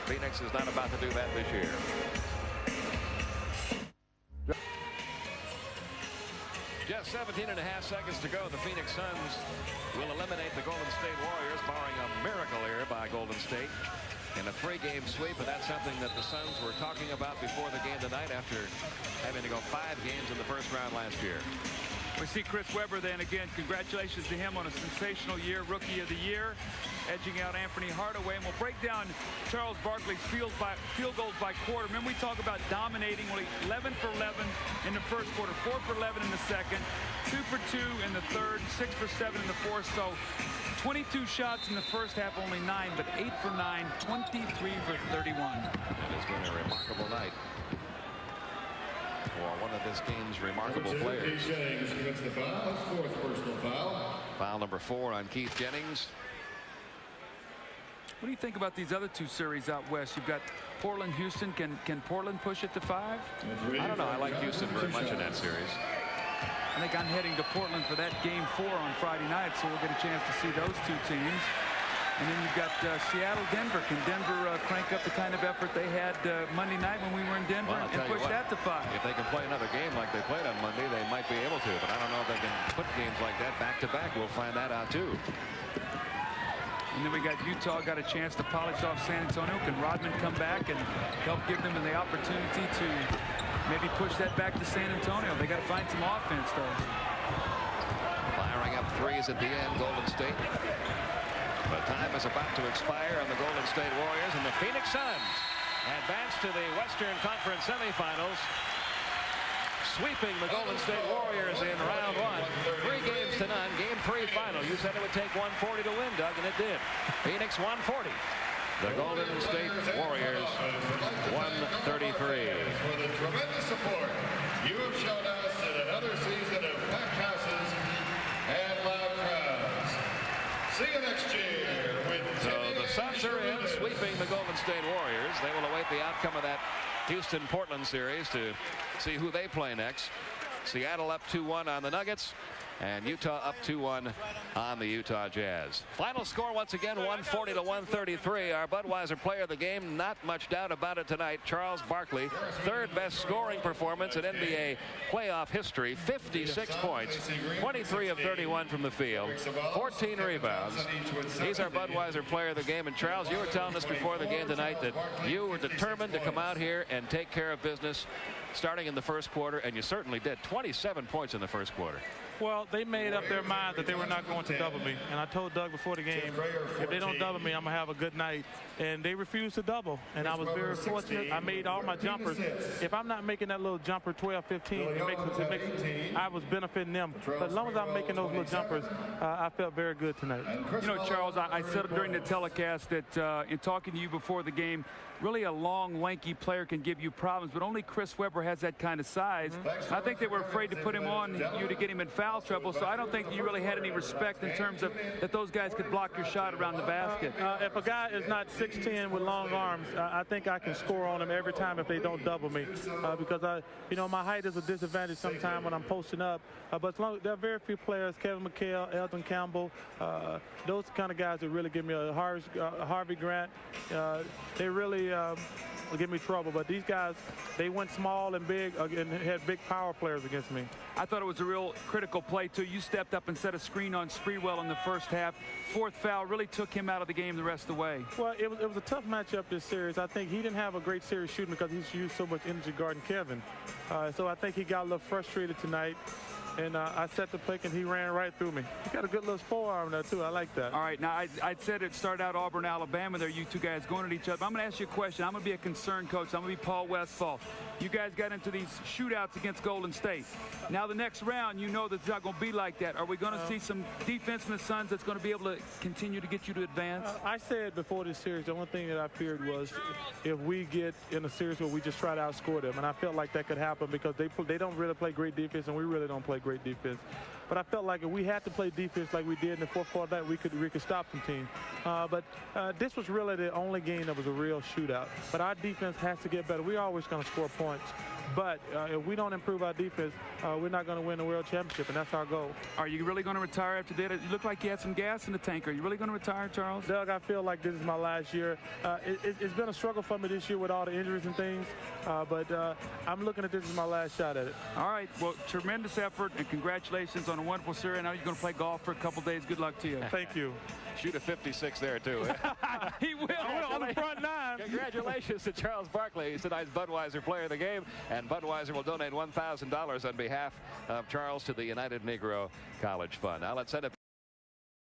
Phoenix is not about to do that this year. Just 17.5 seconds to go. The Phoenix Suns will eliminate the Golden State Warriors, barring a miracle here by Golden State in a 3-game sweep. And that's something that the Suns were talking about before the game tonight after having to go 5 games in the first round last year. We see Chris Webber then again. Congratulations to him on a sensational year, Rookie of the Year, edging out Anthony Hardaway. And we'll break down Charles Barkley's field goals by quarter. Remember, we talk about dominating. Well, 11 for 11 in the first quarter, 4 for 11 in the second, 2 for 2 in the third, 6 for 7 in the fourth. So 22 shots in the first half, only 9, but 8 for 9, 23 for 31. It has been a remarkable night for one of this game's remarkable players. Jennings commits the foul. His 4th personal foul. Foul number 4 on Keith Jennings. What do you think about these other 2 series out west? You've got Portland, Houston. Can Portland push it to 5? I don't know. I like Houston very much in that series. I think I'm heading to Portland for that game 4 on Friday night, so we'll get a chance to see those 2 teams. And then you've got Seattle, Denver. Can Denver crank up the kind of effort they had Monday night when we were in Denver and push that to 5? If they can play another game like they played on Monday, they might be able to. But I don't know if they can put games like that back to back. We'll find that out too. And then we got Utah got a chance to polish off San Antonio. Can Rodman come back and help give them the opportunity to maybe push that back to San Antonio? They got to find some offense though. Firing up threes at the end, Golden State. But time is about to expire on the Golden State Warriors, and the Phoenix Suns advance to the Western Conference semifinals, sweeping the Golden State Warriors in round 1. 3 games to none. Game 3 final. You said it would take 140 to win, Doug, and it did. Phoenix 140. The Golden State Warriors 133. For the tremendous support you have shown us in another season of packed houses and loud crowds. See you next year. So the Suns are in, sweeping the Golden State Warriors. They will await the outcome of that Houston-Portland series to see who they play next. Seattle up 2-1 on the Nuggets, and Utah up 2-1 on the Utah Jazz. Final score once again 140 to 133. Our Budweiser player of the game, not much doubt about it tonight, Charles Barkley. 3rd best scoring performance in NBA playoff history. 56 points, 23 of 31 from the field, 14 rebounds. He's our Budweiser player of the game. And Charles, you were telling us before the game tonight that you were determined to come out here and take care of business starting in the first quarter, and you certainly did. 27 points in the first quarter. Well, they made up their mind that they were not going to double me. And I told Doug before the game, if they don't double me, I'm going to have a good night. And they refused to double. And I was very fortunate. I made all my jumpers. If I'm not making that little jumper 12, 15, I was benefiting them. But as long as I'm making those little jumpers, I felt very good tonight. You know, Charles, I said during the telecast that in talking to you before the game, really a long, lanky player can give you problems, but only Chris Webber has that kind of size. I think they were afraid to put him on you to get him in foul trouble, so I don't think you really had any respect in terms of that those guys could block your shot around the basket. If a guy is not 6'10" with long arms, I think I can score on him every time if they don't double me, because my height is a disadvantage sometimes when I'm posting up. But as long, there are very few players, Kevin McHale, Elton Campbell, those kind of guys that really give me a Harvey Grant. They really really give me trouble. But these guys, they went small and big and had big power players against me. I thought it was a real critical play, too. You stepped up and set a screen on Sprewell in the first half. Fourth foul really took him out of the game the rest of the way. Well, it was a tough matchup this series. I think he didn't have a great series shooting because he's used so much energy guarding Kevin. So I think he got a little frustrated tonight. And I set the pick, and he ran right through me. He got a good little forearm there, too. I like that. All right. Now, I said it started out Auburn, Alabama there, you two guys going at each other. I'm going to ask you a question. I'm going to be a concerned coach. I'm going to be Paul Westphal. You guys got into these shootouts against Golden State. Now, the next round, you know that it's not going to be like that. Are we going to see some defense from the Suns that's going to be able to continue to get you to advance? I said before this series, the only thing that I feared was if we get in a series where we just try to outscore them. And I felt like that could happen because they don't really play great defense, and we really don't play great defense. But I felt like if we had to play defense like we did in the fourth quarter, that we could stop some teams. But this was really the only game that was a real shootout. But our defense has to get better. We're always going to score points. But if we don't improve our defense, we're not going to win the world championship, and that's our goal. Are you really going to retire after that? It looked like you had some gas in the tank. Are you really going to retire, Charles? Doug, I feel like this is my last year. It's been a struggle for me this year with all the injuries and things, but I'm looking at this as my last shot at it. All right. Well, tremendous effort, and congratulations on a wonderful series. I know you're going to play golf for a couple days. Good luck to you. Thank you. Shoot a 56 there, too. He will on the front nine. Congratulations to Charles Barkley. He's tonight's Budweiser Player of the Game, and Budweiser will donate $1,000 on behalf of Charles to the United Negro College Fund. Now let's send it back.